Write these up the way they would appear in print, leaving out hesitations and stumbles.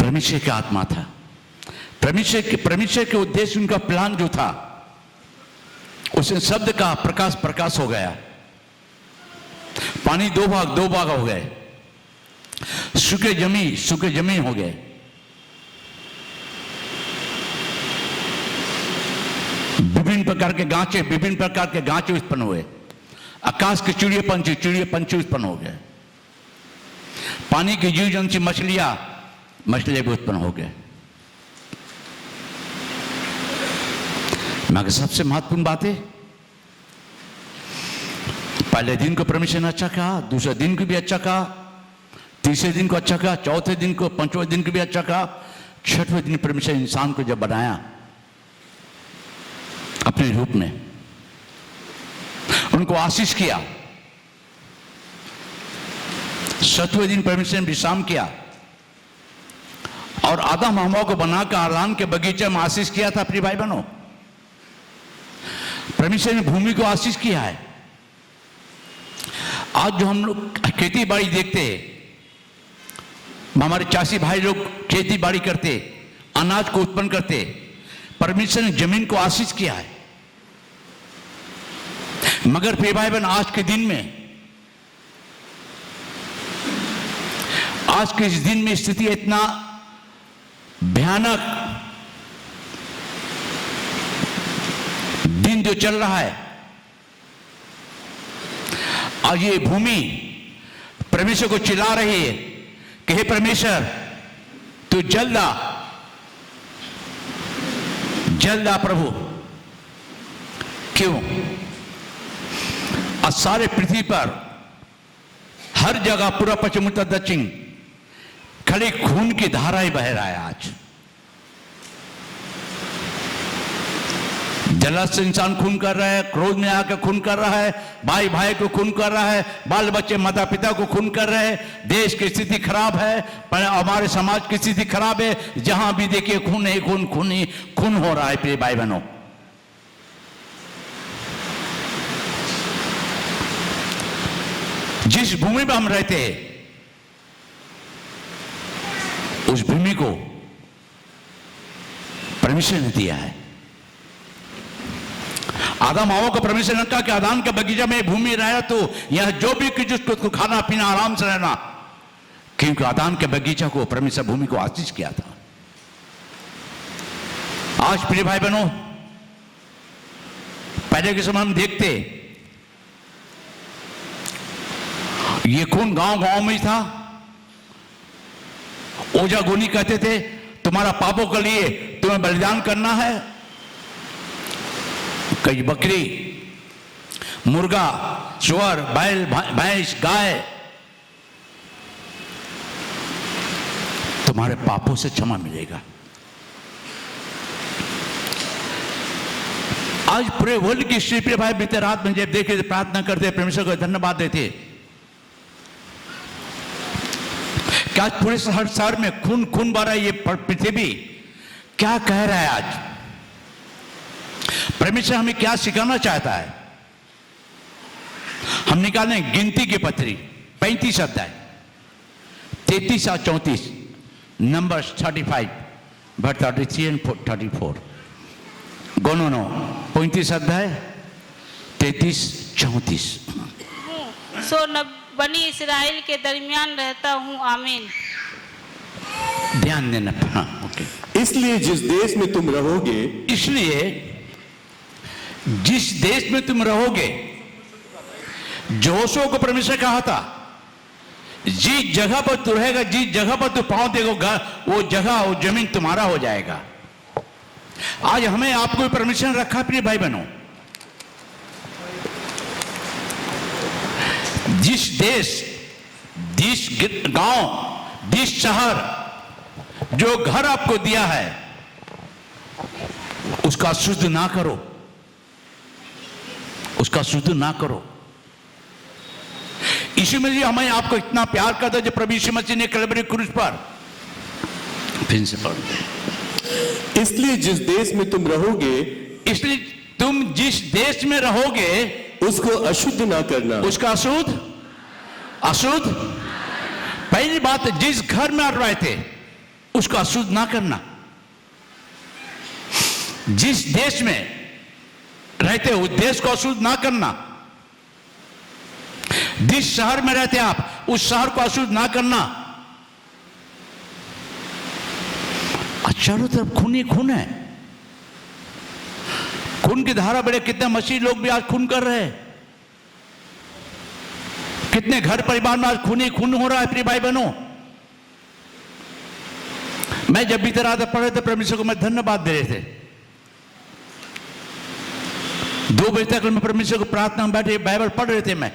परमेश्वर की आत्मा था। परमेश्वर के उद्देश्य, उनका प्लान जो था, उसने शब्द का प्रकाश हो गया। पानी दो भाग हो गए, सूखे जमीन हो गए। विभिन्न प्रकार के गांचे उत्पन्न हुए। आकाश के चिड़िया पंछी उत्पन्न हो गए। पानी की जीव जंतु मछलियां भी उत्पन्न हो गए। मगर सबसे महत्वपूर्ण बात है, पहले दिन को परमेश्वर ने अच्छा कहा, दूसरे दिन को भी अच्छा कहा, तीसरे दिन को अच्छा कहा, चौथे दिन को, पांचवें दिन को भी अच्छा कहा, छठवें दिन परमेश्वर इंसान को जब बनाया अपने रूप में, उनको आशीष किया। सातवें दिन परमेश्वर ने विश्राम किया और आदम हवा को बनाकर आराम के बगीचे में आशीष किया था। प्रिय भाई बहनों, परमेश्वर ने भूमि को आशीष किया है। आज जो हम लोग खेती बाड़ी देखते हैं, हमारे चासी भाई लोग खेती बाड़ी करते, अनाज को उत्पन्न करते, परमेश्वर ने जमीन को आशीष किया है। मगर प्रिय भाई बहन, आज के इस दिन में स्थिति इतना भयानक दिन जो चल रहा है, आज ये भूमि परमेश्वर को चिल्ला रही है कि हे परमेश्वर, तू जल्द आ प्रभु। क्यों? आज सारे पृथ्वी पर हर जगह, पूरा पश्चिम उत्तर दक्षिण, खड़ी खून की धाराएं बह रहा है। आज जलत से इंसान खून कर रहा है, क्रोध में आकर खून कर रहा है, भाई भाई को खून कर रहा है, बाल बच्चे माता पिता को खून कर रहे हैं। देश की स्थिति खराब है, हमारे समाज की स्थिति खराब है। जहां भी देखिए खून ही खून हो रहा है। प्रिय भाई बहनों, जिस भूमि पर हम रहते हैं, उस भूमि को परमेश्वर ने दिया है। आदम हवा को परमेश्वर ने कहा कि आदम के बगीचा में भूमि रहा तो यह जो भी कुछ उसको खाना पीना आराम से रहना, क्योंकि आदम के बगीचा को परमेश्वर भूमि को आशीष किया था। आज प्रिय भाई बहनों, पहले के समय हम देखते ये खून गांव में था। ओझा गुनी कहते थे, तुम्हारा पापों के लिए तुम्हें बलिदान करना है। कई बकरी, मुर्गा, सुअर, बैल, भैंस, गाय, तुम्हारे पापों से क्षमा मिलेगा। आज पूरे वर्ल्ड की हिस्ट्री पे भाई बीते रात में जब देखे, प्रार्थना करते, परमेश्वर को धन्यवाद देते, क्या पूरे हर शहर में खून भरा ये पृथ्वी क्या कह रहा है? आज परमेश्वर हमें क्या सिखाना चाहता है? हम निकालें गिनती की पत्री 35 अध्याय 33 और 34, नंबर्स 35 verse 33 and 34। गोनो 35 अध्याय 33-34। सो न बनी इस्राएल के दरमियान रहता हूँ। आमीन। ध्यान देना। हाँ, ओके। इसलिए जिस देश में तुम रहोगे, जोशुआ को परमेश्वर कहा था, जिस जगह पर तू रहेगा, जिस जगह पर तू पांव देगा, वो जगह, वो जमीन तुम्हारा हो जाएगा। आज हमें आपको परमिशन रखा। प्रिय भाई बहनों, जिस देश, जिस गांव, जिस शहर, जो घर आपको दिया है, उसका शुद्ध ना करो, उसका शुद्ध ना करो। यीशु मसीह हमें आपको इतना प्यार करता है, जो प्रभु यीशु मसीह ने कलवरी क्रूस पर, फिर से पढ़ो। इसलिए जिस देश में तुम रहोगे, इसलिए तुम जिस देश में रहोगे, उसको अशुद्ध ना करना। उसका अशुद्ध। पहली बात, जिस घर में आप रहते, उसको अशुद्ध ना करना। जिस देश में रहते हो उस देश को अशुद्ध ना करना। जिस शहर में रहते आप उस शहर को अशुद्ध ना करना। चारों तरफ खून ही खून है, खून की धारा बड़े। कितने मसीह लोग भी आज खून कर रहे हैं, कितने घर परिवार में आज खून ही खून हो रहा है। प्रिय भाई बहनों, मैं जब बीते रात पढ़ रहे थे परमेश्वर को मैं धन्यवाद दे रहे थे। 2 बजे तक मैं परमेश्वर को प्रार्थना में बैठे बाइबल पढ़ रहे थे। मैं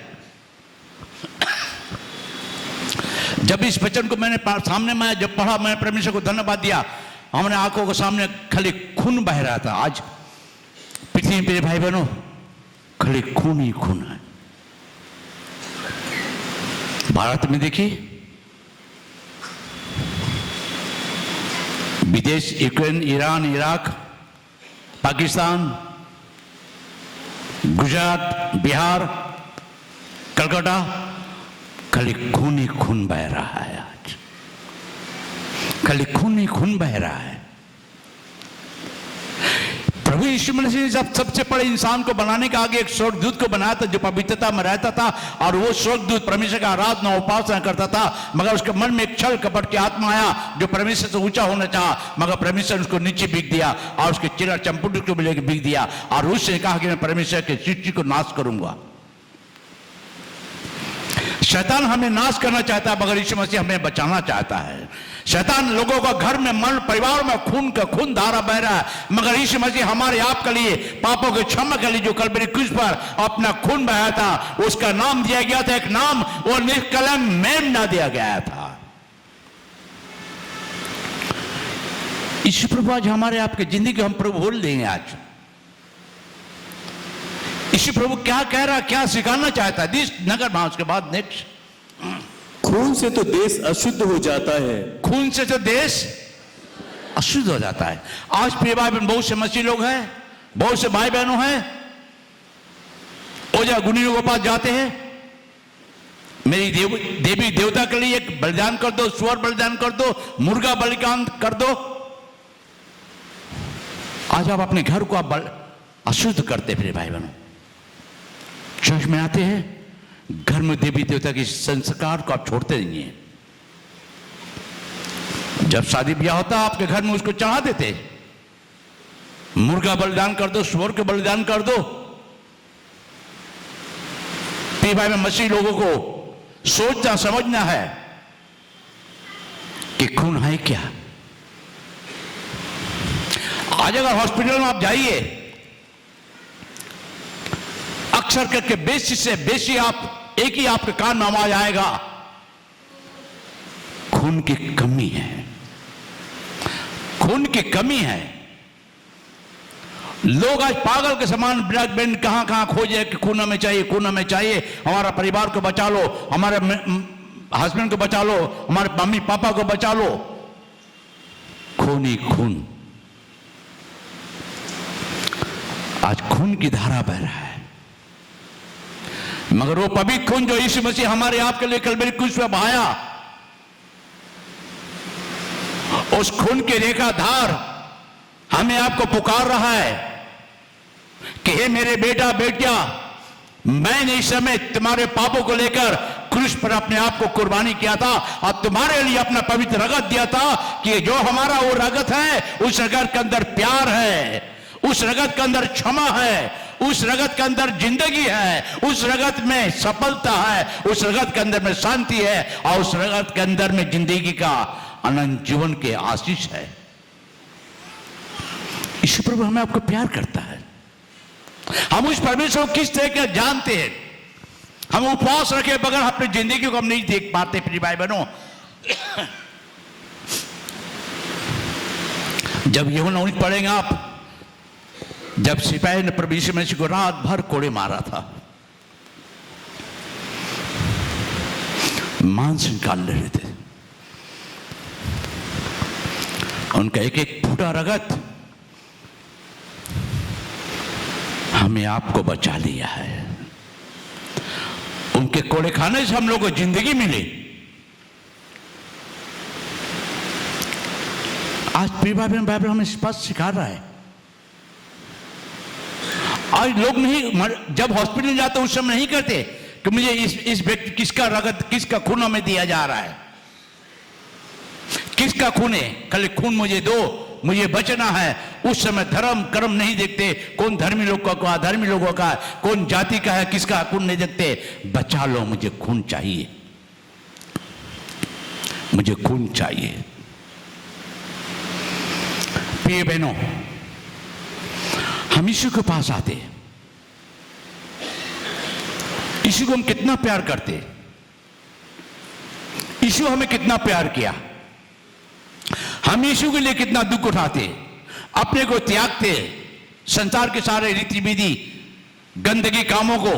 जब इस वचन को मैंने सामने में जब पढ़ा, मैंने परमेश्वर को धन्यवाद दिया। हमारे आंखों के सामने खाली खून बह रहा था। आज पृथ्वी पे भाई बहनों खाली खून ही खून है। भारत में देखिए, विदेश Ukraine, Iran, Iraq, Pakistan, Gujarat, Bihar, Calcutta, खाली खून ही खून बह रहा है। आज खाली खून ही खून बह रहा है। प्रभु यीशु मसीह ने जब सबसे बड़े इंसान को बनाने के आगे एक स्वर्गदूत को बनाया था जो पवित्रता में रहता था, और वो स्वर्गदूत परमेश्वर का आराधना उपासना करता था। मगर उसके मन में एक छल कपट की आत्मा आया जो परमेश्वर से ऊंचा होना चाहा, मगर परमेश्वर ने उसको नीचे बिक दिया और उसके चिरा चंपुट को लेकर बिक दिया। और उसने कहा कि मैं परमेश्वर के सृष्टि को नाश करूंगा। शैतान हमें नाश करना चाहता है, मगर यीशु मसीह हमें बचाना चाहता है। शैतान लोगों का घर में, मन, परिवार में खून का खून धारा बह रहा है, मगर यीशु मसीह हमारे आप के लिए, पापों के क्षमा के लिए जो कलवरी क्रूस पर अपना खून बहाया था, उसका नाम दिया गया था, एक नाम वो निष्कलंक मेमना दिया गया था। यीशु प्रभु आज हमारे आपके जिंदगी हम प्रभु बोल देंगे। आज यीशु प्रभु क्या कह रहा, क्या सिखाना चाहता है। दिस नगर में उसके बाद नेक्स्ट, खून से तो देश अशुद्ध हो जाता है। खून से तो देश अशुद्ध हो जाता है। आज प्रिय भाई बहन, बहुत से मसीह लोग हैं, बहुत से भाई बहनों हैं, ओझा गुनियों के पास जाते हैं, मेरी देवी देवता के लिए एक बलिदान कर दो, सुअर बलिदान कर दो, मुर्गा बलिदान कर दो। आज आप अपने घर को आप अशुद्ध करते प्रिय भाई बहनों। चर्च में आते हैं, घर में देवी देवता के संस्कार को आप छोड़ते नहीं हैं। जब शादी ब्याह होता आपके घर में उसको चढ़ा देते, मुर्गा बलिदान कर दो, सुअर के बलिदान कर दो। प्रिय भाई में मसीह लोगों को सोचना समझना है कि खून है क्या। आज अगर हॉस्पिटल में आप जाइए, अक्सर करके बेसी से बेसी आप एक ही आपके कान में आवाज आएगा, खून की कमी है, खून की कमी है। लोग आज पागल के समान ब्लड बैंक कहां कहां खोजे कि खून में चाहिए, खून में चाहिए, हमारा परिवार को बचा लो, हमारे हस्बैंड को बचा लो, हमारे मम्मी पापा को बचा लो। खून ही खून, आज खून की धारा बह रहा है। मगर वो पवित्र खून जो यीशु मसीह हमारे आपके लिए कलवरी क्रूस पे बहाया, उस खून की रेखा धार हमें आपको पुकार रहा है कि हे मेरे बेटा बेटिया, मैंने इस समय तुम्हारे पापों को लेकर क्रूस पर अपने आप को कुर्बानी किया था और तुम्हारे लिए अपना पवित्र रगत दिया था कि जो हमारा वो रगत है, उस रगत के अंदर प्यार है, उस रगत के अंदर क्षमा है, उस रगत के अंदर जिंदगी है, उस रगत में सफलता है, उस रगत के अंदर में शांति है, और उस रगत के अंदर में जिंदगी का अनंत जीवन के आशीष है। यीशु प्रभु हमें आपको प्यार करता है। हम उस परमेश्वर को किस तरह के जानते हैं। हम उपवास रखे बगैर अपनी जिंदगी को हम नहीं देख पाते प्रिय भाई बहनों। जब यूहन्ना उठ पढ़ेंगे आप, जब सिपाही ने प्रभु यीशु मसीह को रात भर कोड़े मारा था, मांस निकाल रहे थे, उनका एक एक फूटा रगत हमें आपको बचा लिया है। उनके कोड़े खाने से हम लोगों को जिंदगी मिली। आज प्रिय भाई बहन बाइबल हमें स्पष्ट सिखा रहा है। आज लोग नहीं, जब हॉस्पिटल जाते उस समय नहीं कहते कि मुझे इस व्यक्ति किसका रगत किसका खून हमें दिया जा रहा है, किसका खून है, खाली खून मुझे दो, मुझे बचना है। उस समय धर्म कर्म नहीं देखते, कौन धर्मी लोग का अधर्मी लोगों का, कौन जाति का है किसका खून नहीं देखते। बचा लो, मुझे खून चाहिए, मुझे खून चाहिए। प्रिय बहनों, हम यीशु के पास आते, यीशु को हम कितना प्यार करते, यीशु हमें कितना प्यार किया, हम यीशु के लिए कितना दुख उठाते, अपने को त्यागते, संसार के सारे रीति विधि गंदगी कामों को।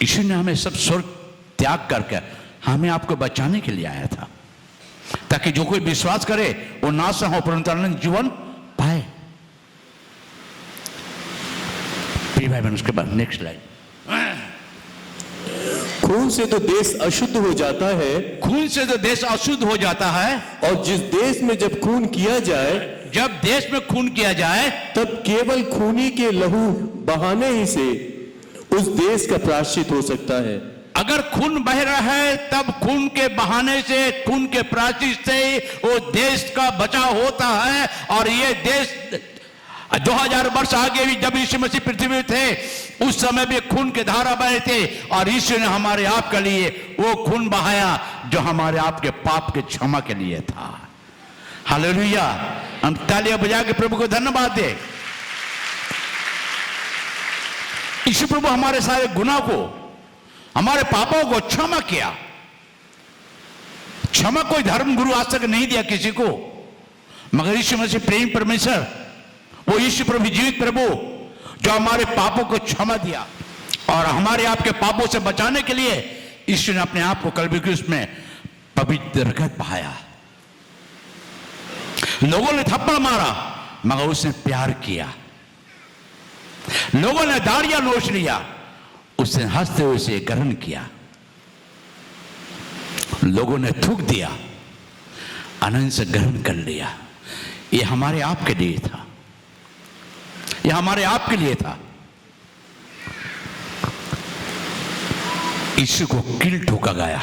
यीशु ने हमें सब स्वर्ग त्याग करके हमें आपको बचाने के लिए आया था, ताकि जो कोई विश्वास करे वो नाश न हो परंतु अनंत जीवन पाए। प्रिय भाई बहन, उसके बाद नेक्स्ट लाइन, खून से तो देश अशुद्ध हो जाता है, खून से तो देश अशुद्ध हो जाता है, और जिस देश में जब खून किया जाए, जब देश में खून किया जाए, तब केवल खूनी के लहू बहाने ही से उस देश का प्रायश्चित हो सकता है। अगर खून बह रहा है तब खून के बहाने से, खून के प्रायश्चित से वो देश का बचाव होता है। और ये देश 2000 वर्ष आगे भी जब यीशु मसीह पृथ्वी में थे उस समय भी खून के धारा बहे थे, और यीशु ने हमारे आप के लिए वो खून बहाया जो हमारे आपके पाप के क्षमा के लिए था। हालेलुया, हम तालियां बजा के प्रभु को धन्यवाद दे। यीशु प्रभु हमारे सारे गुनाह को, हमारे पापों को क्षमा किया। क्षमा कोई धर्म गुरु आज तक नहीं दिया किसी को, मगर यीशु मसीह प्रेम परमेश्वर, वो यीशु प्रभु जीवित प्रभु जो हमारे पापों को क्षमा दिया और हमारे आपके पापों से बचाने के लिए यीशु ने अपने आप को कल्वरी क्रूस में पवित्र रगत बहाया। लोगों ने थप्पड़ मारा मगर उसने प्यार किया, लोगों ने दाढ़ियां नोच लिया, उसने हंसते हुए उसे ग्रहण किया, लोगों ने थूक दिया, आनंद से ग्रहण कर लिया। ये हमारे आप के लिए था, ये हमारे आप के लिए था। यीशु को कील ठोका गया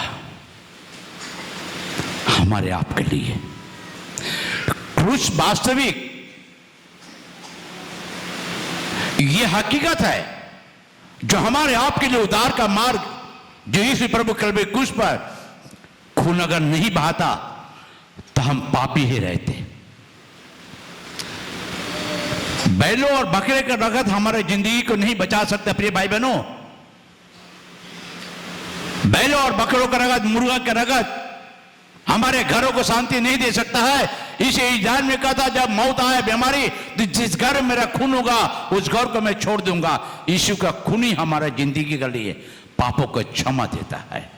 हमारे आप के लिए। क्रूस वास्तविक ये हकीकत है जो हमारे आप के लिए उद्धार का मार्ग, जो यीशु प्रभु कल्वरी क्रूस पर खून अगर नहीं बहाता तो हम पापी ही रहते। बैलों और बकरे का रगत हमारे जिंदगी को नहीं बचा सकता। प्रिय भाई बहनों, बैलों और बकरों का रगत, मुर्गा का रगत हमारे घरों को शांति नहीं दे सकता है। इसे ईजान में कहा था जब मौत आए बीमारी, तो जिस घर में मेरा खून होगा उस घर को मैं छोड़ दूंगा। यीशु का खून ही हमारे जिंदगी के लिए पापों को क्षमा देता है।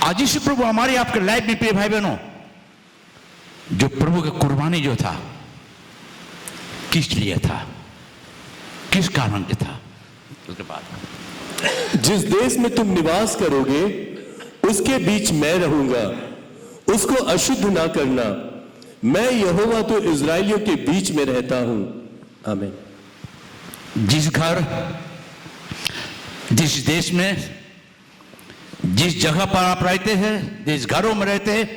आज यीशु प्रभु हमारी आपके लाइफ में, प्रिय भाई बहनों, जो प्रभु का कुर्बानी जो था किस लिए था, किस कारण से था, उसके बाद जिस देश में तुम निवास करोगे उसके बीच मैं रहूंगा, उसको अशुद्ध ना करना, मैं यहोवा तो इजराइलियों के बीच में रहता हूं। आमीन। जिस घर, जिस देश में, जिस जगह पर आप रहते हैं, जिस घरों में रहते हैं,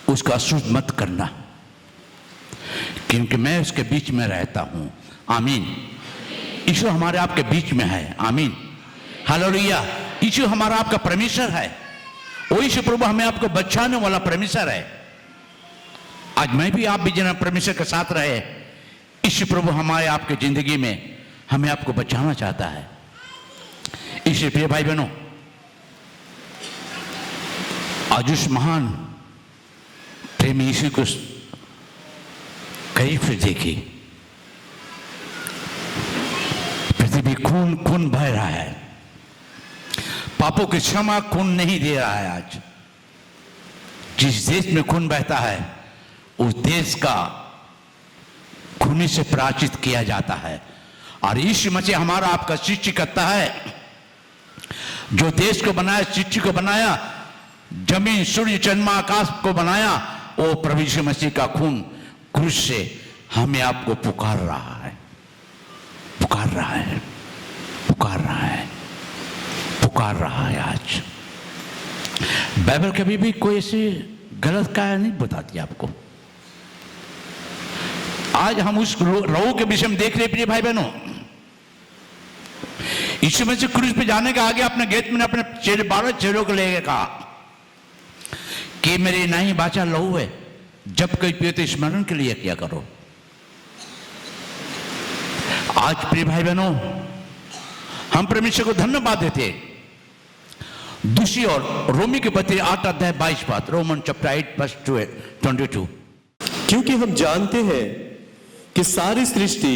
उसका अशुद्ध मत करना, क्योंकि मैं उसके बीच में रहता हूं। आमीन। यीशु हमारे आपके बीच में है। आमीन, हालेलुया। यीशु हमारा आपका परमेश्वर है। वो यीशु प्रभु हमें आपको बचाने वाला परमेश्वर है। आज मैं भी, आप भी जिन्हें परमेश्वर के साथ रहे, यीशु प्रभु हमारे आपके जिंदगी में हमें आपको बचाना चाहता है। इसलिए प्रिय भाई बहनों, आज उस महान प्रेमी यीशु को करीब से देखी। पृथ्वी खून खून बह रहा है, पापों की क्षमा खून नहीं दे रहा है। आज जिस देश में खून बहता है उस देश का खूनी से प्रायश्चित किया जाता है। और यीशु मसीह हमारा आपका सृष्टि करता है, जो देश को बनाया, सृष्टि को बनाया, जमीन, सूर्य, चंद्रमा, आकाश को बनाया, वो प्रभु यीशु मसीह का खून क्रूस से हमें आपको पुकार रहा है, पुकार रहा है, पुकार रहा है, पुकार रहा है। आज बाइबल कभी भी कोई ऐसी गलत कार्य नहीं बताती आपको। आज हम उस लहू के विषय में देख रहे प्रिय भाई बहनों। यीशु मसीह क्रूस पे जाने के आगे अपने गेट में अपने 12 चेलों को लेके कहा कि मेरी नहीं बाचा लहू है, जब कोई पियो तो स्मरण के लिए क्या करो। आज प्रिय भाई बहनों, हम परमेश्वर को धन्यवाद देते। दूसरी ओर रोमी के पत्र 8 अध्याय 22 पद, रोमन चैप्टर 8 वर्स 22। क्योंकि हम जानते हैं कि सारी सृष्टि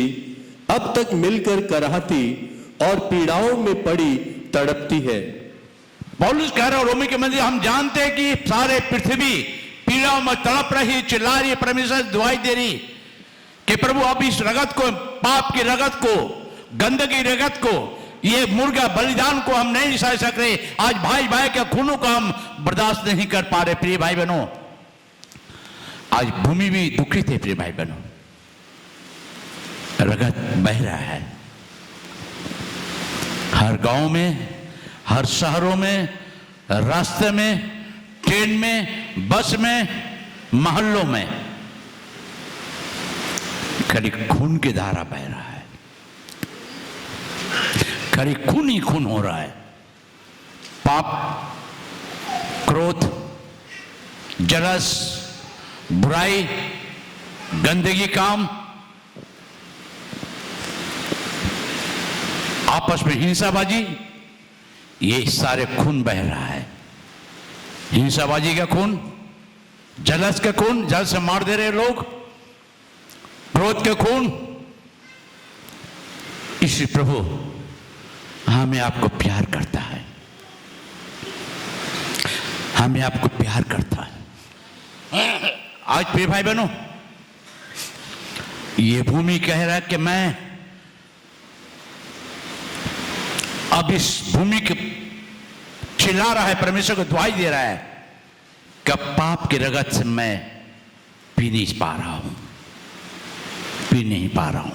अब तक मिलकर कराहती और पीड़ाओं में पड़ी तड़पती है। पौलुस कह रहा है रोमी के मंदिर, हम जानते हैं कि सारे पृथ्वी पीड़ाओं में तड़प रही, चिल्ला रही, परमेश्वर दुआई दे रही कि प्रभु अब इस रगत को, पाप की रगत को, गंदगी रगत को, ये मुर्गा बलिदान को हम नहीं सह सक रहे। आज भाई भाई के खूनों को हम बर्दाश्त नहीं कर पा रहे। प्रिय भाई बहनों, आज भूमि भी दुखित है। प्रिय भाई बहनों, रगत बह रहा है हर गांव में, हर शहरों में, रास्ते में, ट्रेन में, बस में, मोहल्लों में खाली खून की धारा बह रहा है, खाली खून ही खून हो रहा है। पाप, क्रोध, जलस, बुराई, गंदगी काम, आपस में हिंसाबाजी, ये सारे खून बह रहा है। हिंसाबाजी का खून, जलस का खून, जल से मार दे रहे लोग, क्रोध के खून। इसी प्रभु हमें आपको प्यार करता है, हमें आपको प्यार करता है। आज प्रिय भाई बहनों, ये भूमि कह रहा है कि मैं अब इस भूमि के चिल्ला रहा है, परमेश्वर को दुआई दे रहा है कि पाप की रगत से मैं पी नहीं पा रहा हूं, पी नहीं पा रहा हूं।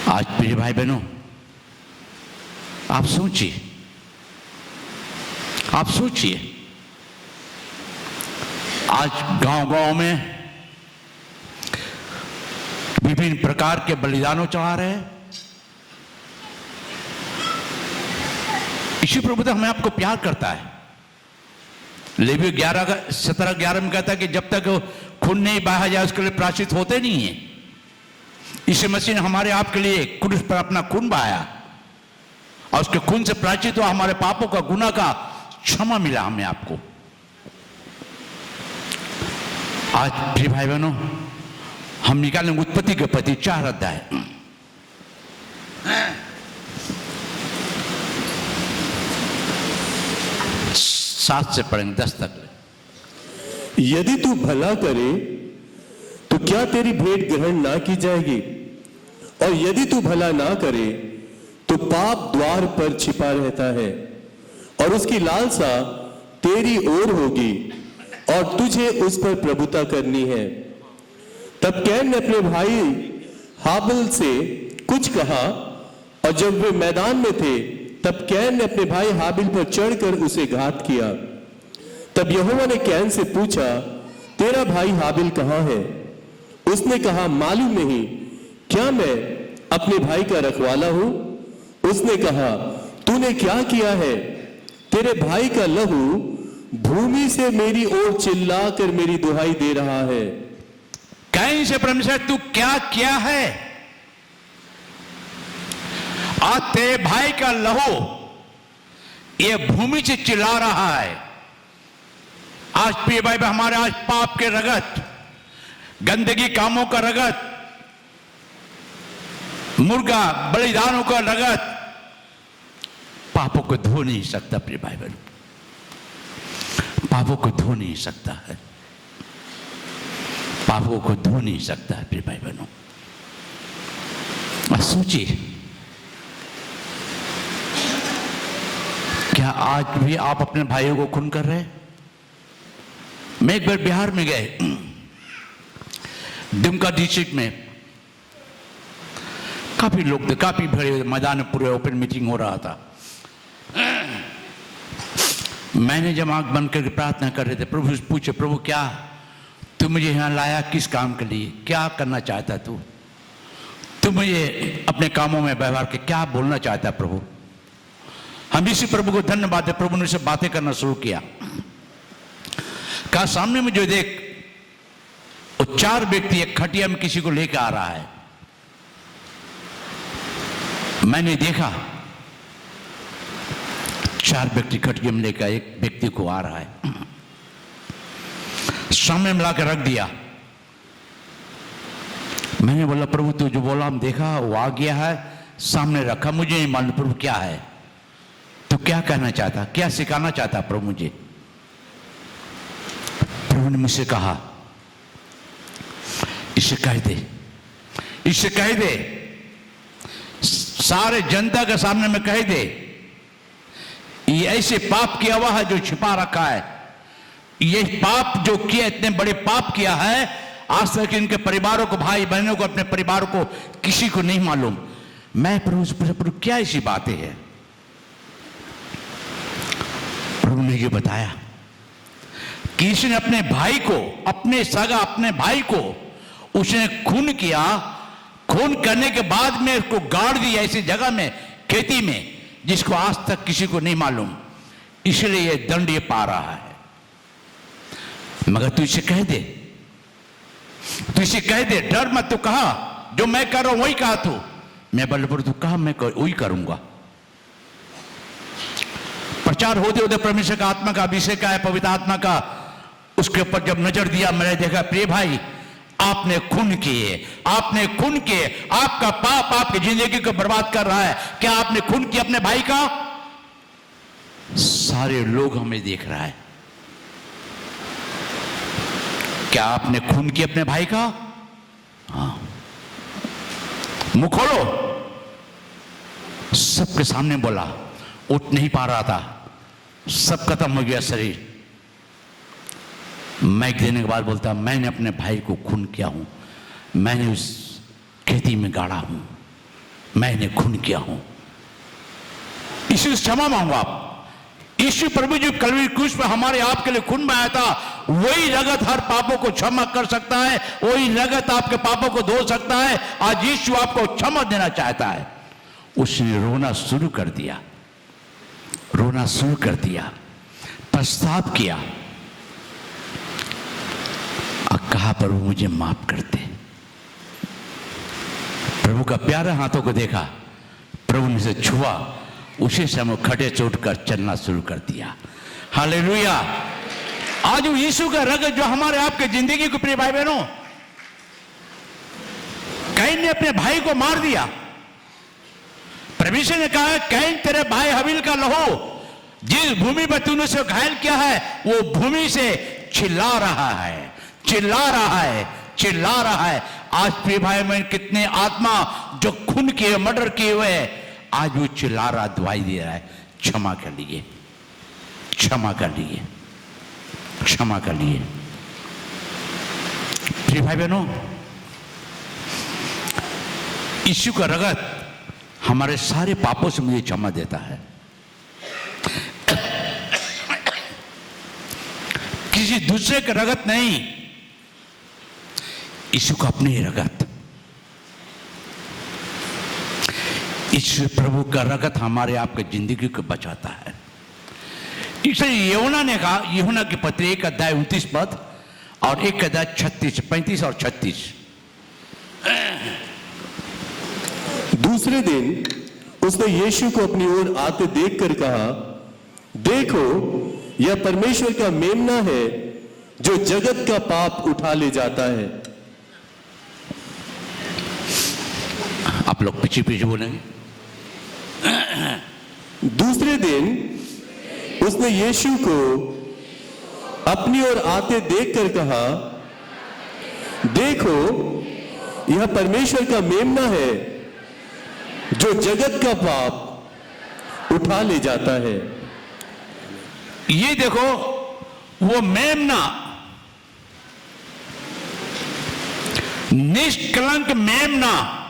आज प्रिय भाई बहनों, आप सोचिए, आप सोचिए, आज गांव-गांव में विभिन्न प्रकार के बलिदानों चढ़ा रहे हैं। यीशु प्रभु तो हमें आपको प्यार करता है। लेवी 17:11 में कहता है कि जब तक खून नहीं बहा जाए उसके लिए प्रायश्चित होते नहीं है। यीशु मसीह ने हमारे आपके लिए क्रूस पर अपना खून बहाया और उसके खून से प्रायश्चित हुआ, हमारे पापों का, गुनाह का क्षमा मिला हमें आपको। आज प्रिय भाई बहनों, हम निकालेंगे उत्पत्ति के पत्र 4 अध्याय 7 से पढ़ेंगे 10 तक। यदि तू भला करे तो क्या तेरी भेंट ग्रहण ना की जाएगी? और यदि तू भला ना करे तो पाप द्वार पर छिपा रहता है और उसकी लालसा तेरी ओर होगी और तुझे उस पर प्रभुता करनी है। तब कैन ने अपने भाई हाबिल से कुछ कहा और जब वे मैदान में थे तब कैन ने अपने भाई हाबिल पर चढ़कर उसे घात किया। तब यहोवा ने कैन से पूछा, तेरा भाई हाबिल कहाँ है? उसने कहा, मालूम नहीं, क्या मैं अपने भाई का रखवाला हूं? उसने कहा, तूने क्या किया है? तेरे भाई का लहू भूमि से मेरी ओर चिल्लाकर मेरी दुहाई दे रहा है। कैन से परमेश्वर, तू क्या किया है? आज तेरे भाई का लहू ये भूमि से चिल्ला रहा है। आज प्रिय भाई, हमारे आज पाप के रगत, गंदगी कामों का रगत, मुर्गा बलिदानों का रगत पापों को धो नहीं सकता। प्रिय भाई बहन, पापों को धो नहीं सकता है, पापों को धो नहीं सकता है। प्रिय भाई बहनों, सोचिए क्या क्या आज भी आप अपने भाइयों को खून कर रहे हैं? मैं एक बार बिहार में गए, दुमका डिस्ट्रिक्ट में काफी लोग थे, काफी भरे मैदान में पूरे ओपन मीटिंग हो रहा था। मैंने जब आंख बंद करके प्रार्थना कर रहे थे, प्रभु पूछे, प्रभु क्या तू मुझे यहां लाया, किस काम के लिए, क्या करना चाहता तू मुझे अपने कामों में व्यवहार के क्या बोलना चाहता प्रभु। हम इसी प्रभु को धन्यवाद है, प्रभु ने से बातें करना शुरू किया। कहा सामने में जो देख, वो 4 व्यक्ति एक खटिया में किसी को लेकर आ रहा है। मैंने देखा 4 व्यक्ति खटिया में लेकर एक व्यक्ति को आ रहा है, सामने में लाकर रख दिया। मैंने बोला प्रभु तू जो बोला हम देखा, वो आ गया है, सामने रखा, मुझे नहीं मालूम प्रभु क्या है, तू क्या कहना चाहता, क्या सिखाना चाहता प्रभु मुझे। प्रभु ने मुझसे कहा इसे कह दे, इसे कह दे, सारे जनता के सामने में कह दे, ये ऐसे पाप किया हुआ है जो छिपा रखा है, ये पाप जो किया, इतने बड़े पाप किया है, आज तक इनके परिवारों को, भाई बहनों को, अपने परिवार को किसी को नहीं मालूम। मैं प्रभु से पूछा प्रभु क्या ऐसी बातें हैं? प्रभु ने ये बताया कि इसने अपने भाई को, अपने सगा अपने भाई को उसने खून किया, खून करने के बाद में उसको गाड़ दिया ऐसी जगह में, खेती में, जिसको आज तक किसी को नहीं मालूम, इसलिए ये दंड ये पा रहा है। मगर तू इसे कह दे, तू इसे कह दे, डर मत, तू कहा जो मैं कर रहा हूं वही कहा तू। मैं बल्लभपुर तू कहा मैं वही करूंगा। प्रचार होते होते परमेश्वर का आत्मा का अभिषेक है, पवित्र आत्मा का उसके ऊपर जब नजर दिया, मैंने देखा प्रिय भाई आपने खून किए, आपने खून किए, आपका पाप आपकी जिंदगी को बर्बाद कर रहा है। क्या आपने खून किया अपने भाई का? सारे लोग हमें देख रहा है। क्या आपने खून किया अपने भाई का? हाँ, मुंह खोलो। सबके सामने बोला, उठ नहीं पा रहा था, सब खत्म हो गया शरीर। माइक देने के बाद बोलता मैंने अपने भाई को खून किया हूं, मैंने उस खेती में गाड़ा हूं, मैंने खून किया हूं, इसी से क्षमा मांगो आप। यीशु प्रभु जी कलवरी क्रूस पर हमारे आपके लिए खून बहाया था, वही रगत हर पापों को क्षमा कर सकता है, वही रगत आपके पापों को धो सकता है। आज यीशु आपको क्षमा देना चाहता है। उसने रोना शुरू कर दिया, रोना शुरू कर दिया, पश्चाताप किया और कहा प्रभु मुझे माफ कर दे। प्रभु का प्यारे हाथों को देखा, प्रभु ने उसे छुआ, उसी समय खड़े चोट कर चलना शुरू कर दिया। हालेलुया। आज वो यीशु का रगत जो हमारे आपके जिंदगी को, प्रिय भाई बहनों, कैन ने अपने भाई को मार दिया। परमेश्वर ने कहा कैन तेरे भाई हबील का लहू जिस भूमि पर तूने उसे घायल किया है, वो भूमि से चिल्ला रहा है, चिल्ला रहा है, चिल्ला रहा है। आज प्रिय भाई में कितने आत्मा जो खून किए, मर्डर किए हुए, आज वो चिल्ला रहा, दुआई दे रहा है, क्षमा कर लिए, क्षमा कर लिए, क्षमा कर लिए। प्रिय भाई बहनों, यीशु का रगत हमारे सारे पापों से मुझे क्षमा देता है। किसी दूसरे का रगत नहीं, यीशु का अपने ही रगत। ईश्वर प्रभु का रगत हमारे आपके जिंदगी को बचाता है। इसलिए यूहन्ना ने कहा, यूहन्ना की पत्री 1 अध्याय 29 पद और 1 अध्याय 36, 35 और 36। दूसरे दिन उसने यीशु को अपनी ओर आते देखकर कहा, देखो यह परमेश्वर का मेमना है जो जगत का पाप उठा ले जाता है। आप लोग पीछे पीछे बोलेंगे। दूसरे दिन उसने यीशु को अपनी ओर आते देखकर कहा, देखो यह परमेश्वर का मेमना है जो जगत का पाप उठा ले जाता है। ये देखो वो मेमना, निष्कलंक मेमना,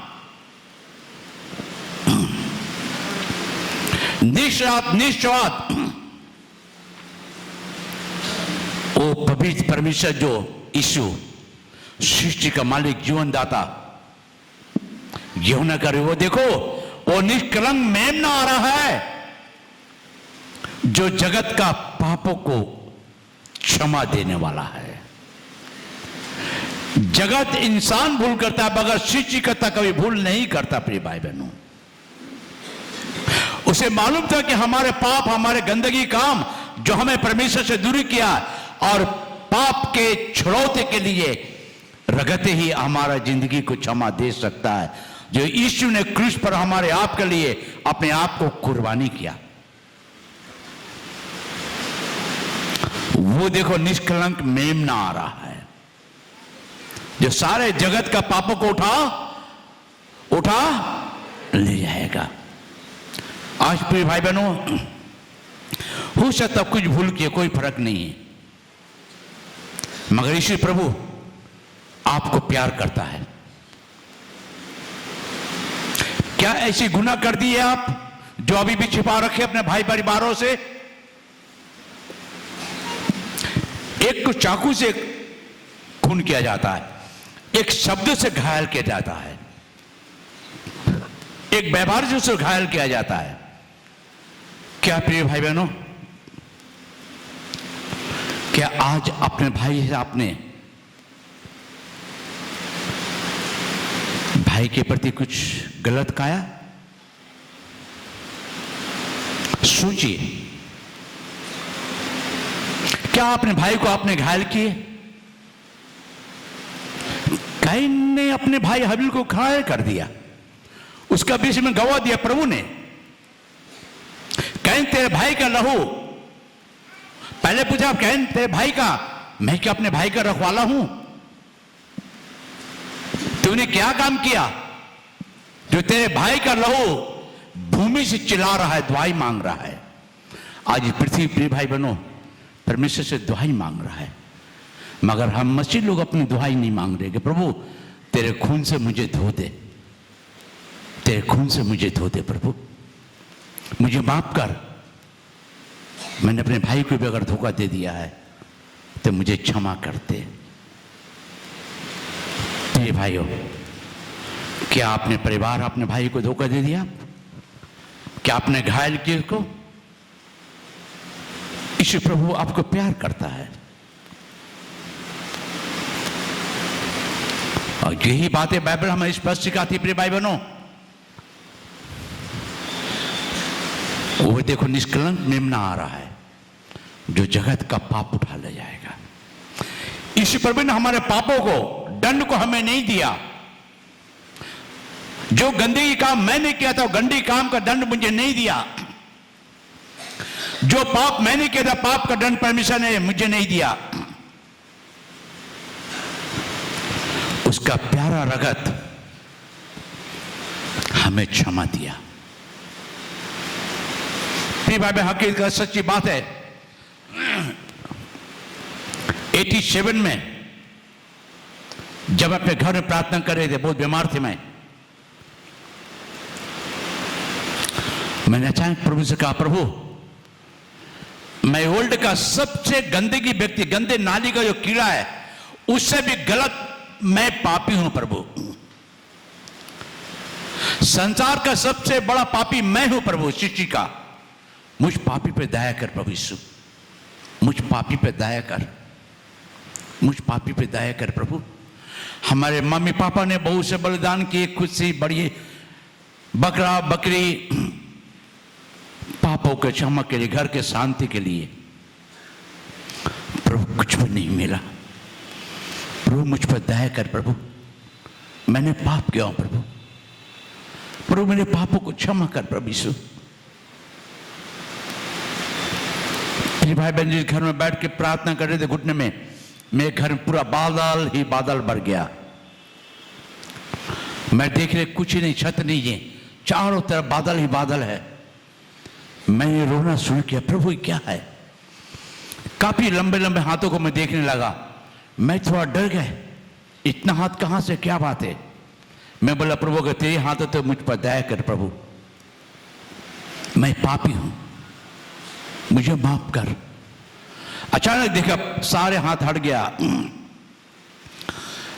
निस्वार्थ, वो पवित्र परमेश्वर जो यीशु सृष्टि का मालिक जीवन दाता यूहन्ना करे, वो देखो वो निष्कलंक मेमना आ रहा है जो जगत का पापों को क्षमा देने वाला है। जगत इंसान भूल करता है मगर सृष्टिकर्ता कभी भूल नहीं करता। प्रिय भाई बहनों, उसे मालूम था कि हमारे पाप, हमारे गंदगी काम जो हमें परमेश्वर से दूरी किया और पाप के छुड़ौते के लिए रगते ही हमारा जिंदगी को क्षमा दे सकता है, जो यीशु ने क्रूस पर हमारे आप के लिए अपने आप को कुर्बानी किया। वो देखो निष्कलंक मेमना आ रहा है जो सारे जगत का पापों को उठा ले जाएगा। आज प्रिय भाई बहनों, हो सकता कुछ भूल किया, कोई फर्क नहीं है, मगर यीशु प्रभु आपको प्यार करता है। क्या ऐसी गुनाह कर दी है आप जो अभी भी छिपा रखे अपने भाई परिवारों से? एक को चाकू से खून किया जाता है, एक शब्द से घायल किया जाता है, एक व्यवहार से घायल किया जाता है। क्या प्रिय भाई बहनों, क्या आज अपने भाई से आपने भाई के प्रति कुछ गलत कहा? सोचिए, क्या अपने भाई को आपने घायल किए? कैन ने अपने भाई हाबिल को घायल कर दिया, उसका बीच में गवा दिया प्रभु ने। कैन तेरे भाई का लहू, पहले पूछा कैन तेरे भाई का, मैं क्या अपने भाई का रखवाला हूं? तूने क्या काम किया जो तेरे भाई का लहू भूमि से चिल्ला रहा है, दुहाई मांग रहा है? आज पृथ्वी प्रिय भाई बनो परमेश्वर से दुहाई मांग रहा है, मगर हम मसीह लोग अपनी दुहाई नहीं मांग रहे कि प्रभु तेरे खून से मुझे धो दे, तेरे खून से मुझे धो दे, प्रभु मुझे माफ कर, मैंने अपने भाई को भी अगर धोखा दे दिया है तो मुझे क्षमा कर दे। ये भाइयों, क्या आपने परिवार, अपने भाई को धोखा दे दिया? क्या आपने घायल किया उसको? यीशु प्रभु आपको प्यार करता है और यही बातें बाइबल हमें स्पष्ट सिखाती। प्रिय भाई बहनों, वो देखो निष्कलंक मेमना आ रहा है जो जगत का पाप उठा ले जाएगा। यीशु प्रभु ने हमारे पापों को, दंड को हमें नहीं दिया। जो गंदगी काम मैंने किया था, गंदी काम का दंड मुझे नहीं दिया। जो पाप मैंने किया था, पाप का दंड परमेश्वर ने मुझे नहीं दिया। उसका प्यारा रगत हमें क्षमा दिया। प्रिय भाई बहन, हकीकत सच्ची बात है। 87 में जब अपने घर में प्रार्थना कर रहे थे, बहुत बीमार थे मैंने अचानक प्रभु से कहा, प्रभु मैं वर्ल्ड का सबसे गंदगी व्यक्ति, गंदे नाली का जो कीड़ा है, उससे भी गलत मैं पापी हूं प्रभु। संसार का सबसे बड़ा पापी मैं हूं प्रभु, सृष्टि का। मुझ पापी पे दया कर प्रभु यीशु, मुझ पापी पे दया कर, मुझ पापी पे दया कर प्रभु। हमारे मम्मी पापा ने बहुत से बलिदान किए, खुद से बड़ी बकरा बकरी पापों के क्षमा के लिए, घर के शांति के लिए। प्रभु कुछ भी नहीं मिला। प्रभु मुझ पर दया कर प्रभु, मैंने पाप किया हूं प्रभु। प्रभु मेरे पापों को क्षमा कर प्रभु यीशु। भाई बहन जी घर में बैठ के प्रार्थना कर रहे थे घुटने में, मेरे घर में पूरा बादल ही बादल भर गया। मैं देख रहे कुछ नहीं, छत नहीं है, चारों तरफ बादल ही बादल है। मैंने रोना शुरू किया, प्रभु क्या है? काफी लंबे लंबे हाथों को मैं देखने लगा। मैं थोड़ा डर गया, इतना हाथ कहां से, क्या बात है। मैं बोला प्रभु अगर तेरे हाथ है तो मुझ पर दया कर प्रभु, मैं पापी हूं, मुझे माफ कर। अचानक देखा सारे हाथ हट गया,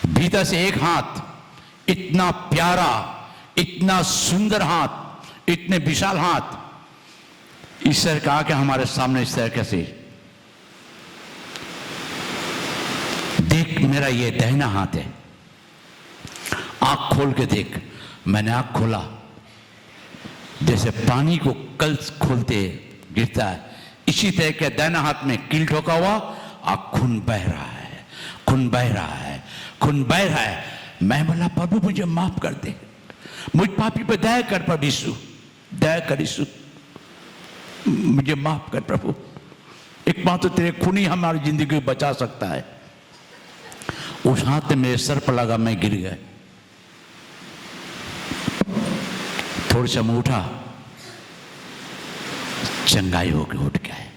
भीतर से एक हाथ, इतना प्यारा, इतना सुंदर हाथ, इतने विशाल हाथ, ईश्वर का आके हमारे सामने इस तरह कैसे, देख मेरा ये दाहिना हाथ है, आंख खोल के देख। मैंने आंख खोला, जैसे पानी को कल खोलते गिरता है, इसी तरह के दाहिना हाथ में कील ठोका हुआ, और खून बह रहा है, खून बह रहा है, खून बह रहा है। मैं बोला प्रभु मुझे माफ कर दे, मुझ पापी पे दया कर प्रभु यीशु, दया कर यीशु, मुझे माफ कर प्रभु। एक मात्र तेरे खून ही हमारी जिंदगी को बचा सकता है। उस हाथ में मेरे सर पर लगा, मैं गिर गया। थोड़ी सा मैं उठा, चंगाई होकर उठ गया है।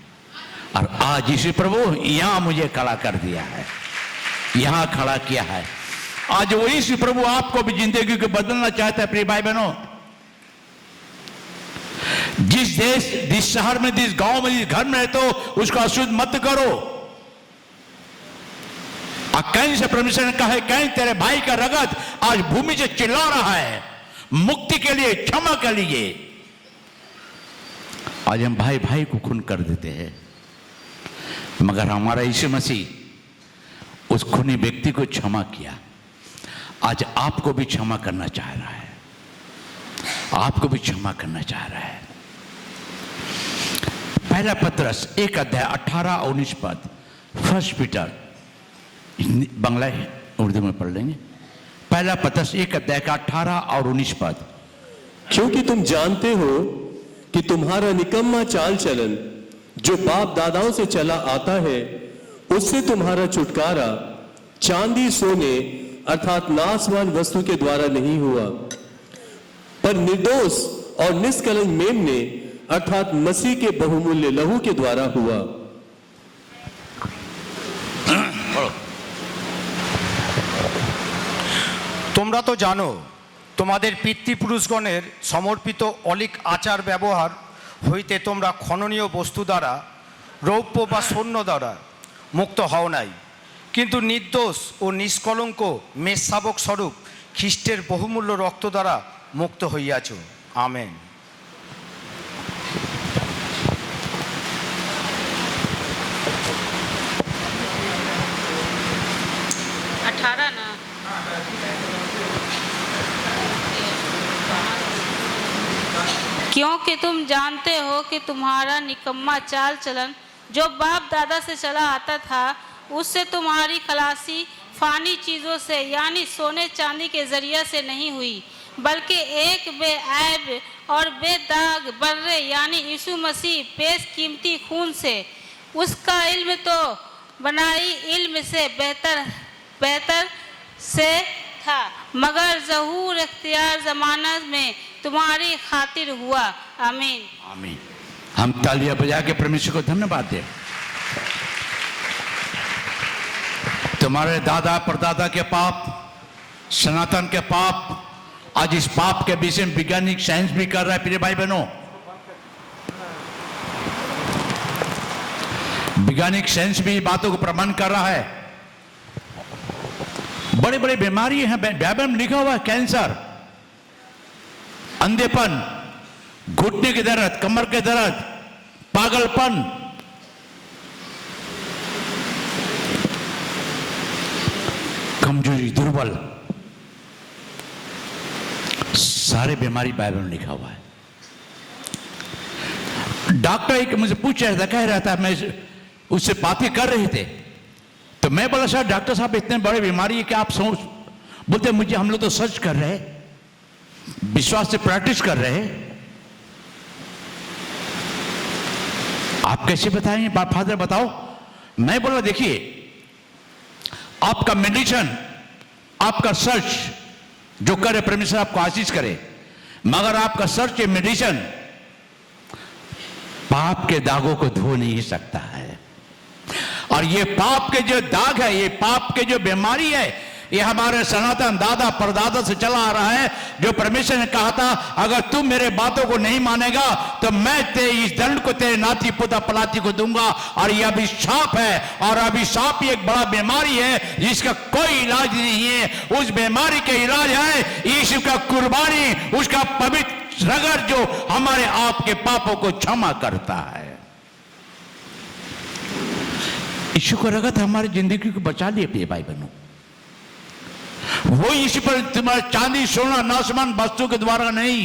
और आज इसी प्रभु यहां मुझे खड़ा कर दिया है, यहां खड़ा किया है। आज वही इसी प्रभु आपको भी जिंदगी को बदलना चाहता है। प्रिय भाई बहनों, जिस देश, जिस शहर में, जिस गांव में, जिस घर में रहते हो, उसको अशुद्ध मत करो। कैन से परमेश्वर ने कहा है, कैन तेरे भाई का रगत आज भूमि से चिल्ला रहा है मुक्ति के लिए, क्षमा के लिए। आज हम भाई भाई को खून कर देते हैं, मगर हमारा यीशु मसीह उस खूनी व्यक्ति को क्षमा किया। आज आपको भी क्षमा करना चाह रहा है, आपको भी क्षमा करना चाह रहा है। पहला पत्रस 1 अध्याय 18 और 19 पद, फर्स्ट पीटर, बांग्ला है, उर्दू में पढ़ लेंगे। पहला पत्रस 1 अध्याय का 18 और 19 पद। क्योंकि तुम जानते हो कि तुम्हारा निकम्मा चाल चलन जो बाप दादाओं से चला आता है, उससे तुम्हारा छुटकारा चांदी सोने अर्थात नाशवान वस्तु के द्वारा नहीं हुआ, पर निर्दोष और निष्कलंक मेमने अर्थात मसीह के बहुमूल्य लहू के द्वारा हुआ। তোমরা তো জানো তোমাদের পিতৃপুরুষগণের সমর্পিত অলিক আচার ব্যবহার হইতে তোমরা খননীয় বস্তু দ্বারা, রৌপ্য বা স্বর্ণ দ্বারা মুক্ত হও নাই, কিন্তু নির্দোষ ও নিষ্কলঙ্ক মেষশাবক স্বরূপ খ্রিস্টের বহুমূল্য রক্ত দ্বারা মুক্ত হইয়াছ। আমেন। क्योंकि तुम जानते हो कि तुम्हारा निकम्मा चाल चलन जो बाप दादा से चला आता था, उससे तुम्हारी खलासी फानी चीज़ों से यानी सोने चांदी के जरिए से नहीं हुई, बल्कि एक बेऐब और बेदाग बर्रे यानी यीशु मसीह पेश कीमती खून से। उसका इल्म तो बनाई इल्म से बेहतर से था, मगर ज़हूर इख्तियार ज़माना में तुम्हारी खातिर हुआ। आमीन। आमीन। हम तालियां बजा के परमेश्वर को धन्यवाद दें। तुम्हारे दादा परदादा के पाप, सनातन के पाप, आज इस पाप के विषय में वैज्ञानिक साइंस भी कर रहा है। प्रिय भाई बहनों, वैज्ञानिक साइंस भी बातों को प्रमाण कर रहा है। बड़े बड़े बीमारी हैं, बाइबल में लिखा हुआ है, कैंसर, अंधेपन, घुटने के दर्द, कमर के दर्द, पागलपन, कमजोरी, दुर्बल, सारे बीमारी बाइबल में लिखा हुआ है। डॉक्टर एक मुझे पूछ रहा था, कह रहा था, मैं उससे बातें कर रहे थे, तो मैं बोला सर डॉक्टर साहब इतने बड़े बीमारी है कि आप सोच, बोलते मुझे, हम लोग तो सर्च कर रहे हैं, विश्वास से प्रैक्टिस कर रहे हैं, आप कैसे बताएंगे फादर बताओ। मैं बोला देखिए, आपका मेडिसिन, आपका सर्च जो करे परमेश्वर आपको आशीष करे, मगर आपका सर्च मेडिसिन पाप के दागों को धो नहीं सकता है। और ये पाप के जो दाग है, ये पाप के जो बीमारी है, ये हमारे सनातन दादा परदादा से चला आ रहा है। जो परमेश्वर ने कहा था, अगर तुम मेरे बातों को नहीं मानेगा तो मैं तेरे इस दंड को तेरे नाती पोता पलाती को दूंगा। और ये अभिशाप है, और अभिशाप एक बड़ा बीमारी है जिसका कोई इलाज नहीं है। उस बीमारी के इलाज है यीशु का कुर्बानी, उसका पवित्र रगत जो हमारे आपके पापों को क्षमा करता है। यीशु का रगत हमारी जिंदगी को बचा लिए प्रिय भाई बहनों। वो यीशु पर तुम्हारे चांदी सोना नासमान वस्तु के द्वारा नहीं,